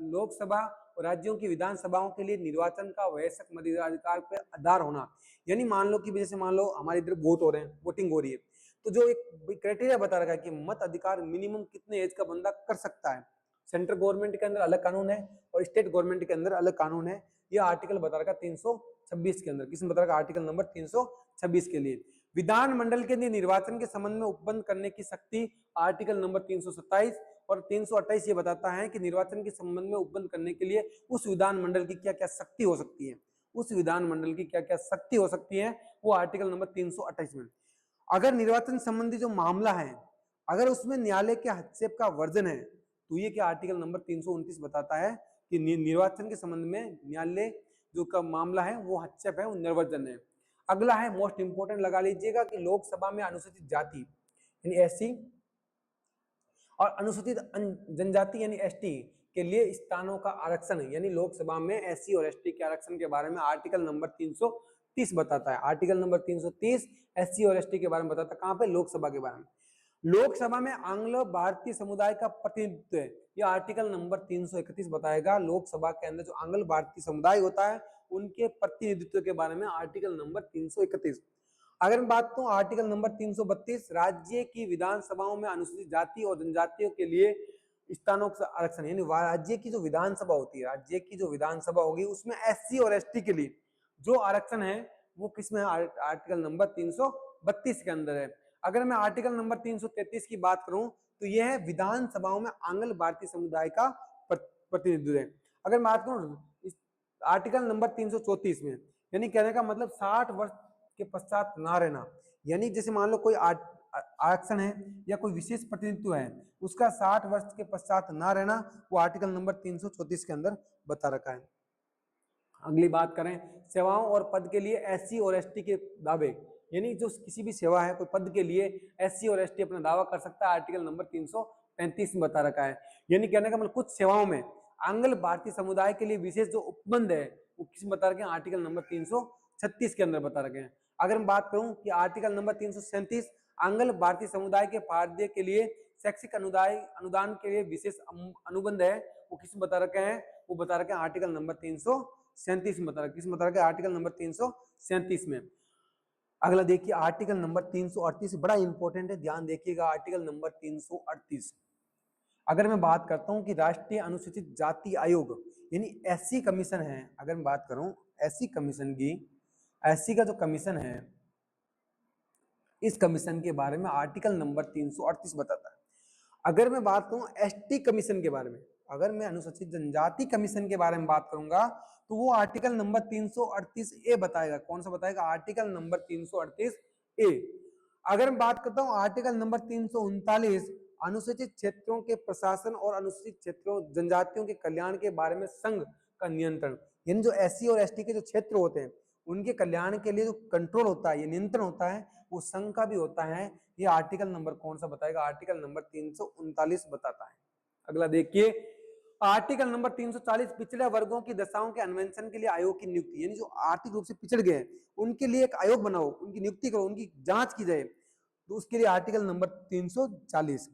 लोकसभा और राज्यों की विधानसभाओं के लिए निर्वाचन का वयस्क मताधिकार पे आधार होना। यानी मान लो कि जैसे मान लो हमारे इधर वोट हो रहे हैं, वोटिंग हो रही है, तो जो एक क्राइटेरिया बता रखा है कि मत अधिकार मिनिमम कितने एज का बंदा कर सकता है। सेंट्रल गवर्नमेंट के अंदर अलग कानून है और स्टेट गवर्नमेंट के अंदर अलग कानून है। यह आर्टिकल बता रखा 326 के अंदर, किसमें बता रखा? आर्टिकल नंबर 326 के लिए। विधानमंडल के लिए निर्वाचन के संबंध में उपबंध करने की शक्ति आर्टिकल नंबर 327 और 328 ये बताता है कि निर्वाचन के संबंध में उपबंध करने के लिए उस विधानमंडल की क्या क्या शक्ति हो सकती है, उस विधानमंडल की क्या क्या शक्ति हो सकती है, वो आर्टिकल नंबर 328 में। अगर निर्वाचन संबंधी जो मामला है, अगर उसमें न्यायालय के हस्तक्षेप का वर्जन है, तो ये क्या आर्टिकल नंबर 329 बताता है कि निर्वाचन के संबंध में न्यायालय जो का मामला है वो हस्तक्षेप है, वो निर्वर्जन है। अगला है मोस्ट इंपोर्टेंट, लगा लीजिएगा कि लोकसभा में अनुसूचित जाति यानी एससी और अनुसूचित जनजाति यानी एसटी के लिए स्थानों का आरक्षण, यानी लोकसभा में एससी और एसटी के आरक्षण के बारे में आर्टिकल नंबर 330 बताता है। आर्टिकल नंबर 330 एससी और एसटी के बारे में बताता है, कहां पे? लोकसभा के बारे में। लोकसभा में आंग्लो भारतीय समुदाय का प्रतिनिधित्व है, यह आर्टिकल नंबर 331 बताएगा। लोकसभा के अंदर जो आंग्ल भारतीय समुदाय होता है उनके प्रतिनिधित्व के बारे में आर्टिकल नंबर 331। अगर मैं बात करूं आर्टिकल नंबर 332, राज्य की विधानसभाओं में अनुसूचित जाति और जनजातियों के लिए स्थानों का आरक्षण, यानी राज्य की जो विधानसभा होती है, राज्य की जो विधानसभा होगी उसमें एससी और एसटी के लिए जो आरक्षण है वो किसमें, आर्टिकल नंबर 332 के अंदर है। अगर मैं आर्टिकल नंबर 333 की बात करूं तो यह है विधानसभाओं में आंग्ल भारतीय समुदाय का प्रतिनिधित्व है। अगर बात करूं इस आर्टिकल नंबर 334 में, यानी कहने का मतलब 60 वर्ष के पश्चात ना रहना, यानी जैसे मान लो कोई आरक्षण है या कोई विशेष प्रतिनिधित्व है, उसका 60 वर्ष के पश्चात ना रहना, वो आर्टिकल नंबर 334 के अंदर बता रखा है। अगली बात करें सेवाओं और पद के लिए एससी और एसटी के दावे, यानी जो किसी भी सेवा है कोई पद के लिए एससी और एसटी अपना दावा कर सकता है, आर्टिकल नंबर 335 में बता रखा है। यानी कहने का मतलब कुछ सेवाओं में आंग्ल भारतीय समुदाय के लिए विशेष जो उपबंध है वो किस में बता रखे हैं, आर्टिकल नंबर 336 के अंदर बता रखे हैं। अगर मैं बात करूं कि आर्टिकल नंबर 337 आंग्ल भारतीय समुदाय के भारतीय के लिए शैक्षिक अनुदान के लिए विशेष अनुबंध है, वो किस में बता रखे हैं, वो बता रखे हैं आर्टिकल नंबर 337 में बता रखा है। किस में बता रखा है, आर्टिकल नंबर 337 में। अगला देखिए आर्टिकल नंबर 338, बड़ा इंपॉर्टेंट है, ध्यान देखिएगा आर्टिकल नंबर 338। अगर मैं बात करता हूं कि राष्ट्रीय अनुसूचित जाति आयोग यानी एससी कमीशन है, अगर मैं बात करूं एससी कमीशन की, एससी का जो कमीशन है इस कमीशन के बारे में आर्टिकल नंबर 338 बताता है। अगर मैं बात करूं एसटी कमीशन के बारे में, अगर मैं अनुसूचित जनजाति कमीशन के बारे में बात करूंगा तो वो आर्टिकल नंबर 338 ए बताएगा। कौन सा बताएगा, आर्टिकल नंबर 338 ए। अगर मैं बात करता हूं आर्टिकल नंबर 339 अनुसूचित क्षेत्रों के प्रशासन और अनुसूचित क्षेत्रों जनजातियों के कल्याण के बारे में संघ का नियंत्रण, यानी जो एससी और एसटी के जो क्षेत्र होते हैं उनके कल्याण के लिए जो कंट्रोल होता है, ये नियंत्रण होता है, वो संघ का भी होता है। ये आर्टिकल नंबर कौन सा बताएगा, आर्टिकल नंबर 339 बताता है। अगला देखिए आर्टिकल नंबर 340 पिछड़े वर्गों की दशाओं के अन्वेषण के लिए आयोग की नियुक्ति, यानी जो आर्थिक रूप से पिछड़ गए हैं उनके लिए एक आयोग बनाओ, उनकी नियुक्ति करो, उनकी जांच की जाए, तो उसके लिए आर्टिकल नंबर 340।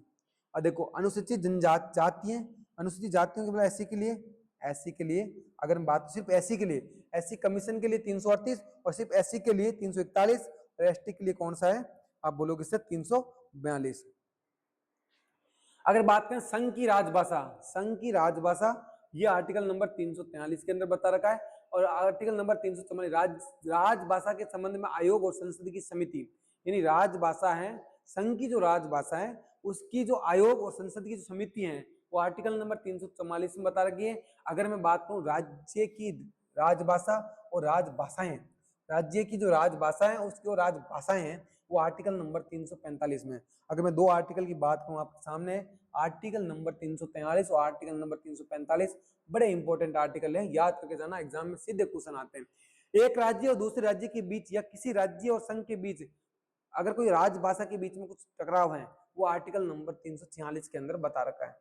और देखो अनुसूचित जनजातियां, अनुसूचित जातियों के मतलब एससी के लिए, एससी के लिए अगर हम बात सिर्फ एससी के लिए, एससी कमीशन के लिए 338 और सिर्फ एससी के लिए 341 और एसटी के लिए कौन सा है, आप बोलोगे सर 342। अगर बात करें संघ की राजभाषा, संघ की राजभाषा ये आर्टिकल नंबर 343 के अंदर बता रखा है। और आर्टिकल नंबर 344 राजभाषा के संबंध में आयोग और संसद की समिति, यानी राजभाषा है संघ की जो राजभाषा है उसकी जो आयोग और संसद की जो समिति है वो आर्टिकल नंबर 344 में बता रखी है। अगर मैं बात करूं राज्य की राजभाषा और राजभाषाएं, राज्य की जो राजभाषा है उसकी जो राजभाषाएं हैं वो आर्टिकल नंबर 345 में। अगर मैं दो आर्टिकल की बात करूं आपके सामने, आर्टिकल नंबर 343 और आर्टिकल नंबर 345 बड़े इंपॉर्टेंट आर्टिकल हैं, याद करके जाना, एग्जाम में सीधे क्वेश्चन आते हैं। एक राज्य और दूसरे राज्य के बीच या किसी राज्य और संघ के बीच अगर कोई राजभाषा के बीच में कुछ टकराव है वो आर्टिकल नंबर 346 के अंदर बता रखा है।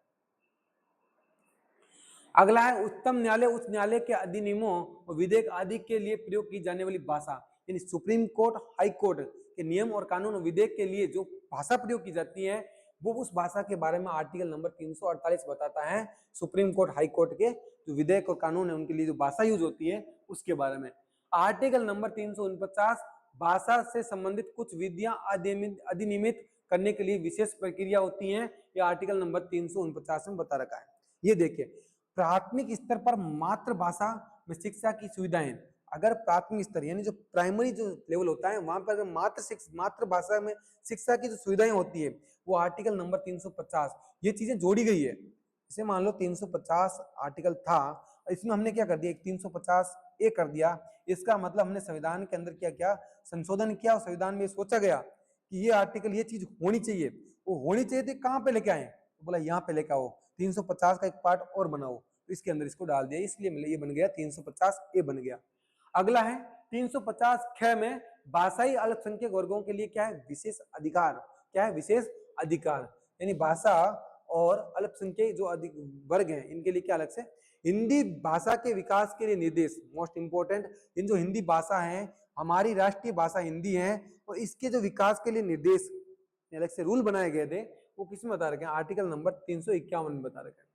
अगला है उच्चतम न्यायालय उच्च न्यायालय के अधिनियमों और विधेयक आदि के लिए प्रयोग की जाने वाली भाषा, यानी सुप्रीम कोर्ट हाई कोर्ट के नियम और कानून और विधेयक के लिए जो भाषा प्रयोग की जाती है वो उस भाषा के बारे में आर्टिकल नंबर 348 बताता है। सुप्रीम कोर्ट हाई कोर्ट के जो विधेयक और कानून है उनके लिए जो भाषा यूज होती है उसके बारे में। आर्टिकल नंबर 349 भाषा से संबंधित कुछ विधियां अधिनियमित करने के लिए विशेष प्रक्रिया होती है, यह आर्टिकल नंबर 349 में बता रखा है। ये देखिए प्राथमिक स्तर पर मातृभाषा में शिक्षा की सुविधाएं, अगर प्राथमिक स्तर यानी जो प्राइमरी जो लेवल होता है वहां पर मातृभाषा में शिक्षा की जो सुविधाएं होती है वो आर्टिकल नंबर 350 ये चीजें जोड़ी गई है। जैसे मान लो 350 आर्टिकल था, इसमें हमने क्या कर दिया, 350 ए कर दिया, इसका मतलब हमने संविधान के अंदर क्या किया, संशोधन किया और संविधान में सोचा गया कि ये आर्टिकल ये चीज होनी चाहिए, वो होनी चाहिए थी, कहाँ पे लेके आए, तो बोला यहाँ पे लेके आओ 350 का एक पार्ट और बनाओ, तो इसके अंदर इसको डाल दिया, इसलिए ये बन गया 350 ए बन गया। अगला है 350 ख में भाषाई अल्पसंख्यक वर्गों के लिए क्या है, विशेष अधिकार, क्या है, विशेष अधिकार, यानी भाषा और अल्पसंख्यक जो वर्ग हैं इनके लिए क्या अलग से हिंदी भाषा के विकास के लिए निर्देश, मोस्ट इंपोर्टेंट, इन जो हिंदी भाषा है हमारी राष्ट्रीय भाषा हिंदी है तो इसके जो विकास के लिए निर्देश अलग से रूल बनाए गए थे वो किसमें बता रखे हैं, आर्टिकल नंबर 351 में बता रखे हैं।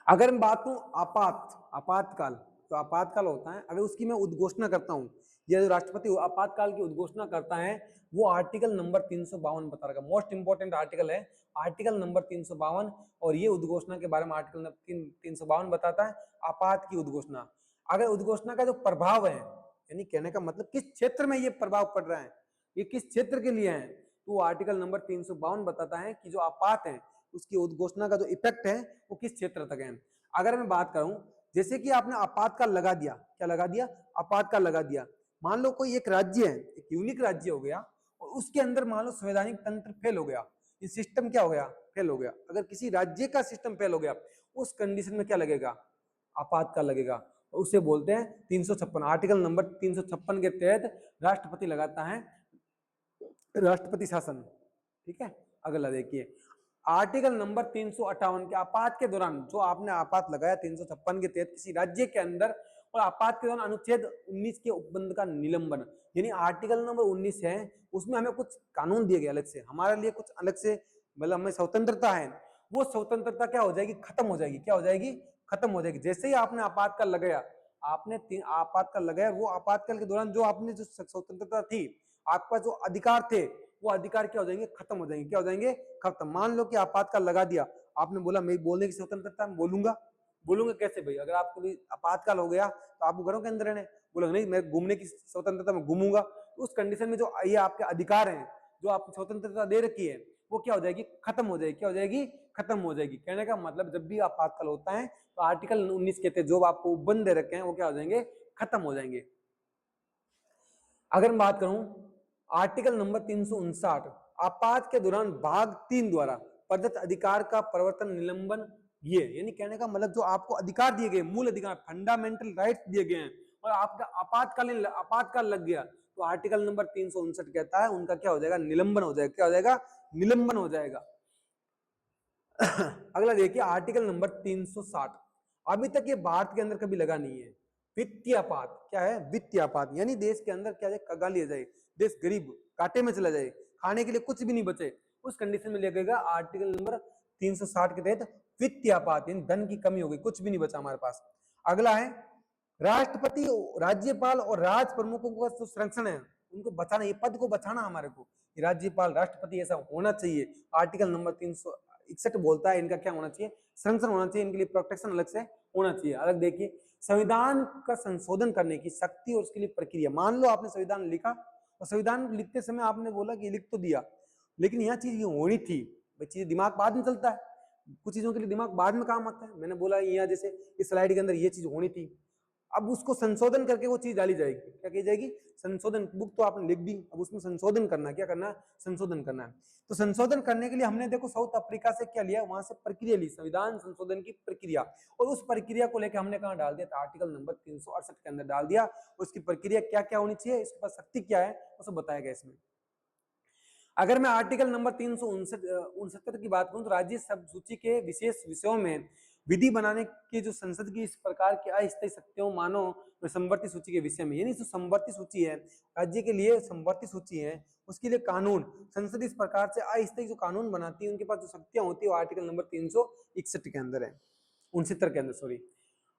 अगर मैं बात करूं आपातकाल, तो आपातकाल होता है अगर उसकी मैं उद्घोषणा करता हूं, यह जो राष्ट्रपति आपातकाल की उद्घोषणा करता है वो आर्टिकल नंबर 352 बता रखा है, मोस्ट इंपोर्टेंट आर्टिकल है आर्टिकल नंबर 352 और ये उद्घोषणा के बारे में आर्टिकल 352 बताता है आपात की उद्घोषणा। अगर उद्घोषणा का जो प्रभाव है, यानी कहने का मतलब किस क्षेत्र में ये प्रभाव पड़ रहा है, ये किस क्षेत्र के लिए है, तो आर्टिकल नंबर 352 बताता है कि जो आपात है उसकी उद्घोषणा का जो इफेक्ट है वो किस क्षेत्र तक है। अगर मैं बात करूं, जैसे कि आपने आपातकाल लगा दिया, क्या लगा दिया, आपातकाल लगा दिया। मान लो कोई एक राज्य है, एक यूनिक राज्य हो गया, और उसके अंदर मान लो संवैधानिक तंत्र फेल हो गया, ये सिस्टम क्या हो गया, फेल हो गया। अगर किसी राज्य का सिस्टम फेल हो गया, उस कंडीशन में क्या लगेगा, आपातकाल लगेगा। उसे बोलते हैं 356, आर्टिकल नंबर 356 के तहत राष्ट्रपति लगाता है राष्ट्रपति शासन। ठीक है, अगला देखिए आर्टिकल नंबर 358 के आपात के दौरान, जो आपने आपात लगाया 356 के तहत किसी राज्य के अंदर, और आपात के दौरान अनुच्छेद 19 के उपबंध का निलंबन, यानी आर्टिकल नंबर 19 है, उसमें हमें कुछ कानून दिए गए अलग से, हमारे लिए कुछ अलग से, मतलब हमें स्वतंत्रता है, वो स्वतंत्रता क्या हो जाएगी, खत्म हो जाएगी। क्या हो जाएगी, खत्म हो जाएगी। जैसे ही आपने आपातकाल लगाया, आपने आपातकाल लगाया, वो आपातकाल के दौरान जो आपने जो स्वतंत्रता थी, आपका जो अधिकार थे, वो अधिकार क्या हो जाएंगे, खत्म हो जाएंगे। क्या हो जाएंगे, खत्म। मान लो कि आपातकाल लगा दिया, आपने बोला मैं बोलने की स्वतंत्रता में बोलूंगा, बोलूंगा कैसे भाई, अगर आपको भी आपातकाल हो गया तो आपको घरों के अंदर रहने, बोला नहीं मैं घूमने की स्वतंत्रता में घूमूंगा, उस कंडीशन में जो ये आपके अधिकार हैं, जो आपको स्वतंत्रता दे रखी है, वो क्या हो जाएगी, खत्म हो जाएगी। क्या हो जाएगी, खत्म हो जाएगी। कहने का मतलब जब भी आपातकाल होता है तो आर्टिकल 19 कहते हैं जो आपको उपबंध दे रखे हैं वो क्या हो जाएंगे, खत्म हो जाएंगे। अगर मैं बात करूं आर्टिकल नंबर 359, आपात के दौरान भाग 3 द्वारा प्रदत्त अधिकार का परिवर्तन निलंबन, ये यानी कहने का मतलब जो आपको अधिकार दिए गए, मूल अधिकार, फंडामेंटल राइट्स दिए गए हैं, और आपका आपातकालीन आपातकाल लग गया, तो आर्टिकल नंबर 359 कहता है उनका क्या हो जाएगा, निलंबन हो जाएगा। क्या हो जाएगा, निलंबन हो जाएगा। अगला देखिए आर्टिकल नंबर 360, अभी तक ये भारत के अंदर कभी लगा नहीं है। वित्तीय आपात क्या है, वित्तीय आपात यानी देश के अंदर क्या है, कगा लिया जाए, देश गरीब कांटे में चला जाए, खाने के लिए कुछ भी नहीं बचे, उस कंडीशन में लगेगा आर्टिकल नंबर 360 के तहत वित्तीय आपात, यानी धन की कमी हो गई, कुछ भी नहीं बचा हमारे पास। अगला है राष्ट्रपति, राज्यपाल और राज प्रमुखों का जो संरक्षण है, उनको बचाना, ये पद को बचाना हमारे को, राज्यपाल राष्ट्रपति ऐसा होना चाहिए। आर्टिकल नंबर 361 बोलता है इनका क्या होना चाहिए, संरक्षण होना चाहिए, इनके लिए प्रोटेक्शन अलग से होना चाहिए। अलग देखिए संविधान का संशोधन करने की शक्ति और उसके लिए प्रक्रिया। मान लो आपने संविधान लिखा, और संविधान लिखते समय आपने बोला कि लिख तो दिया, लेकिन यह चीज ये होनी थी, चीज दिमाग बाद में चलता है, कुछ चीजों के लिए दिमाग बाद में काम आता है। मैंने बोला यहाँ जैसे इस स्लाइड के अंदर ये चीज होनी थी, अब उसको संशोधन करके वो चीज डाली जाएगी। क्या की जाएगी, संशोधन। बुक तो आपने लिख दी, अब उसमें संशोधन करना है। क्या करना है, संशोधन करना है। तो संशोधन करने के लिए हमने देखो साउथ अफ्रीका से क्या लिया, वहां से प्रक्रिया ली, संविधान संशोधन की प्रक्रिया, और उस प्रक्रिया को लेकर हमने कहा डाल दिया था, आर्टिकल नंबर 368 के अंदर डाल दिया। उसकी प्रक्रिया क्या क्या होनी चाहिए, इसके पास शक्ति क्या है, वो सब बताया गया इसमें। अगर मैं आर्टिकल नंबर 369 की बात करूं तो राज्य सब सूची के विशेष विषयों में विधि बनाने की जो संसद की इस प्रकार की अस्थायी शक्तियों मानो समवर्ती सूची के विषय में, यानी जो समवर्ती सूची है, राज्य के लिए समवर्ती सूची है, उसके लिए कानून संसद इस प्रकार से अस्थायी जो कानून बनाती है, उनके पास जो शक्तियां होती है वो आर्टिकल नंबर 361 के अंदर है, 69 के अंदर, सॉरी।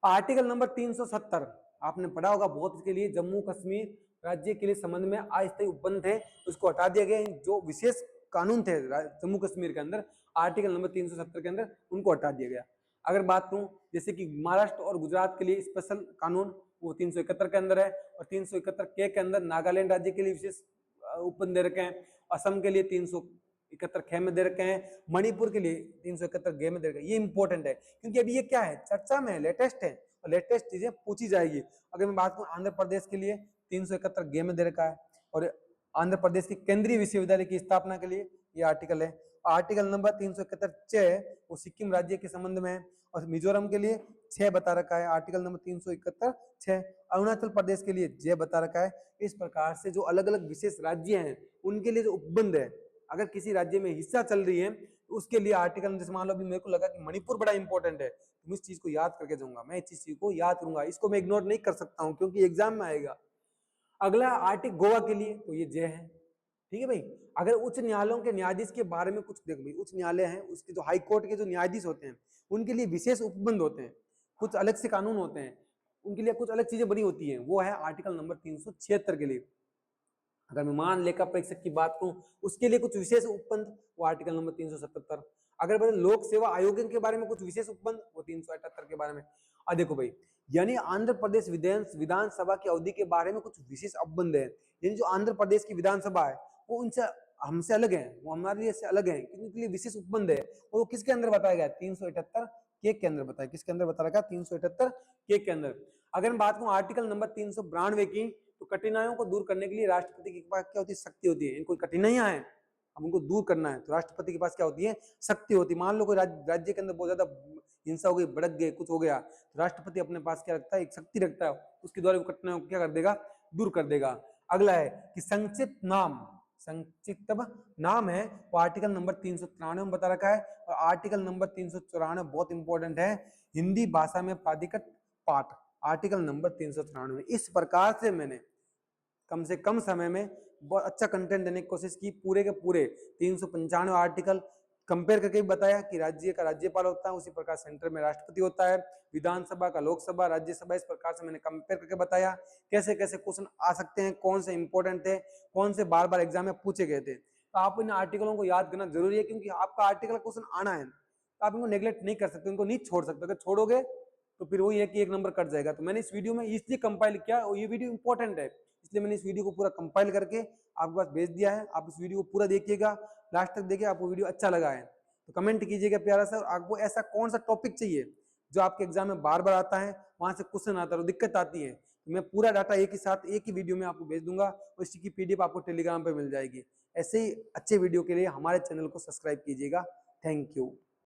आर्टिकल नंबर 370 आपने पढ़ा होगा बहुत, के लिए जम्मू कश्मीर राज्य के लिए संबंध में अस्थायी उपबंध थे, उसको हटा दिया गया। जो विशेष कानून थे जम्मू कश्मीर के अंदर, आर्टिकल नंबर 370 के अंदर, उनको हटा दिया गया। अगर बात करूं जैसे कि महाराष्ट्र और गुजरात के लिए स्पेशल कानून, वो 371 के अंदर है, और 371 के अंदर नागालैंड राज्य के लिए विशेष उपबंध दे रखे हैं, असम के लिए 371 ख में दे रखे हैं, मणिपुर के लिए 371 ग में दे रखे हैं। ये इंपॉर्टेंट है क्योंकि अभी ये क्या है, चर्चा में लेटेस्ट है, और लेटेस्ट चीजें पूछी जाएगी। अगर मैं बात करूं आंध्र प्रदेश के लिए 371 ग में दे रखा है, और आंध्र प्रदेश के केंद्रीय विश्वविद्यालय की स्थापना के लिए ये आर्टिकल है। आर्टिकल नंबर 371 च वो सिक्किम राज्य के संबंध में है, और मिजोरम के लिए 6 बता रखा है, आर्टिकल नंबर 371 6। अरुणाचल प्रदेश के लिए j बता रखा है। इस प्रकार से जो अलग अलग विशेष राज्य हैं उनके लिए जो उपबंध है, अगर किसी राज्य में हिस्सा चल रही है तो उसके लिए आर्टिकल, जैसे मान लो अभी मेरे को लगा कि मणिपुर बड़ा इंपॉर्टेंट है, तो मैं इस चीज को याद करके जाऊंगा, मैं इस चीज को याद करूंगा, इसको मैं इग्नोर नहीं कर सकता हूं क्योंकि एग्जाम में आएगा। अगला आर्टिकल गोवा के लिए, तो ये जय है, ठीक है भाई। अगर उच्च न्यायालयों के न्यायाधीश के बारे में कुछ देखो भाई, उच्च न्यायालय है उसके जो हाई कोर्ट के जो न्यायाधीश होते हैं उनके लिए विशेष उपबंध होते हैं, कुछ अलग से कानून होते हैं, उनके लिए कुछ अलग चीजें बनी होती हैं, वो है आर्टिकल नंबर 376 के लिए। अगर मैं मान लेखा परीक्षक की बात करूं उसके लिए कुछ विशेष उपबंध, वो आर्टिकल नंबर 377। अगर लोक सेवा आयोग के बारे में कुछ विशेष उपबंध, वो 378 के बारे में। देखो भाई यानी आंध्र प्रदेश विधानसभा की अवधि के बारे में कुछ विशेष अपबंध है। यानी जो आंध्र प्रदेश की विधानसभा है वो उनसे हमसे अलग है, वो हमारे लिए से अलग है, क्योंकि लिए विशेष उपबंध है। और वो किसके अंदर बताया गया? 378 के अंदर बताया। किसके अंदर बता रखा? 378 के अंदर। अगर मैं बात करूं आर्टिकल नंबर 392 की, तो कठिनाइयों को दूर करने के लिए राष्ट्रपति के पास क्या होती है? शक्ति होती है। कोई कठिनाइयां हैं, अब उनको दूर करना है तो राष्ट्रपति के पास क्या होती है? शक्ति होती है। मान लो कोई राज्य के अंदर बहुत ज्यादा हिंसा हो गई, भड़क गए, कुछ हो गया, तो राष्ट्रपति अपने पास क्या रखता है? एक शक्ति रखता है, उसके द्वारा वो कठिनाइयों को क्या कर देगा? दूर कर देगा। अगला है कि संक्षिप्त नाम है वो आर्टिकल नंबर 393 में बता रखा है। और आर्टिकल नंबर 394 बहुत इंपॉर्टेंट है, हिंदी भाषा में प्राधिकृत पाठ। आर्टिकल नंबर 394 इस प्रकार से मैंने कम से कम समय में बहुत अच्छा कंटेंट देने की कोशिश की। पूरे के पूरे 395 आर्टिकल कंपेयर करके बताया कि राज्य का राज्यपाल होता है, उसी प्रकार सेंटर में राष्ट्रपति होता है, विधानसभा का लोकसभा, राज्यसभा, इस प्रकार से मैंने कंपेयर करके बताया कैसे कैसे क्वेश्चन आ सकते हैं, कौन से इंपॉर्टेंट थे, कौन से बार बार एग्जाम में पूछे गए थे। तो आप इन आर्टिकलों को याद करना जरूरी है, क्योंकि आपका आर्टिकल क्वेश्चन आना है, तो आप इनको नेग्लेक्ट नहीं कर सकते, इनको नहीं छोड़ सकते। अगर छोड़ोगे तो फिर वही है कि एक नंबर कट जाएगा। तो मैंने इस वीडियो में इसलिए कंपाइल किया, और ये वीडियो इंपॉर्टेंट है, इसलिए मैंने इस वीडियो को पूरा कंपाइल करके आपके पास भेज दिया है। आप इस वीडियो को पूरा देखिएगा, लास्ट तक देखिए, आपको वीडियो अच्छा लगा है तो कमेंट कीजिएगा प्यारा सा। आपको ऐसा कौन सा टॉपिक चाहिए जो आपके एग्जाम में बार बार आता है, वहां से क्वेश्चन आता है और दिक्कत आती है, तो मैं पूरा डाटा एक ही साथ एक ही वीडियो में आपको भेज दूंगा, और इसी की पीडीएफ आपको टेलीग्राम पे मिल जाएगी। ऐसे ही अच्छे वीडियो के लिए हमारे चैनल को सब्सक्राइब कीजिएगा। Thank you.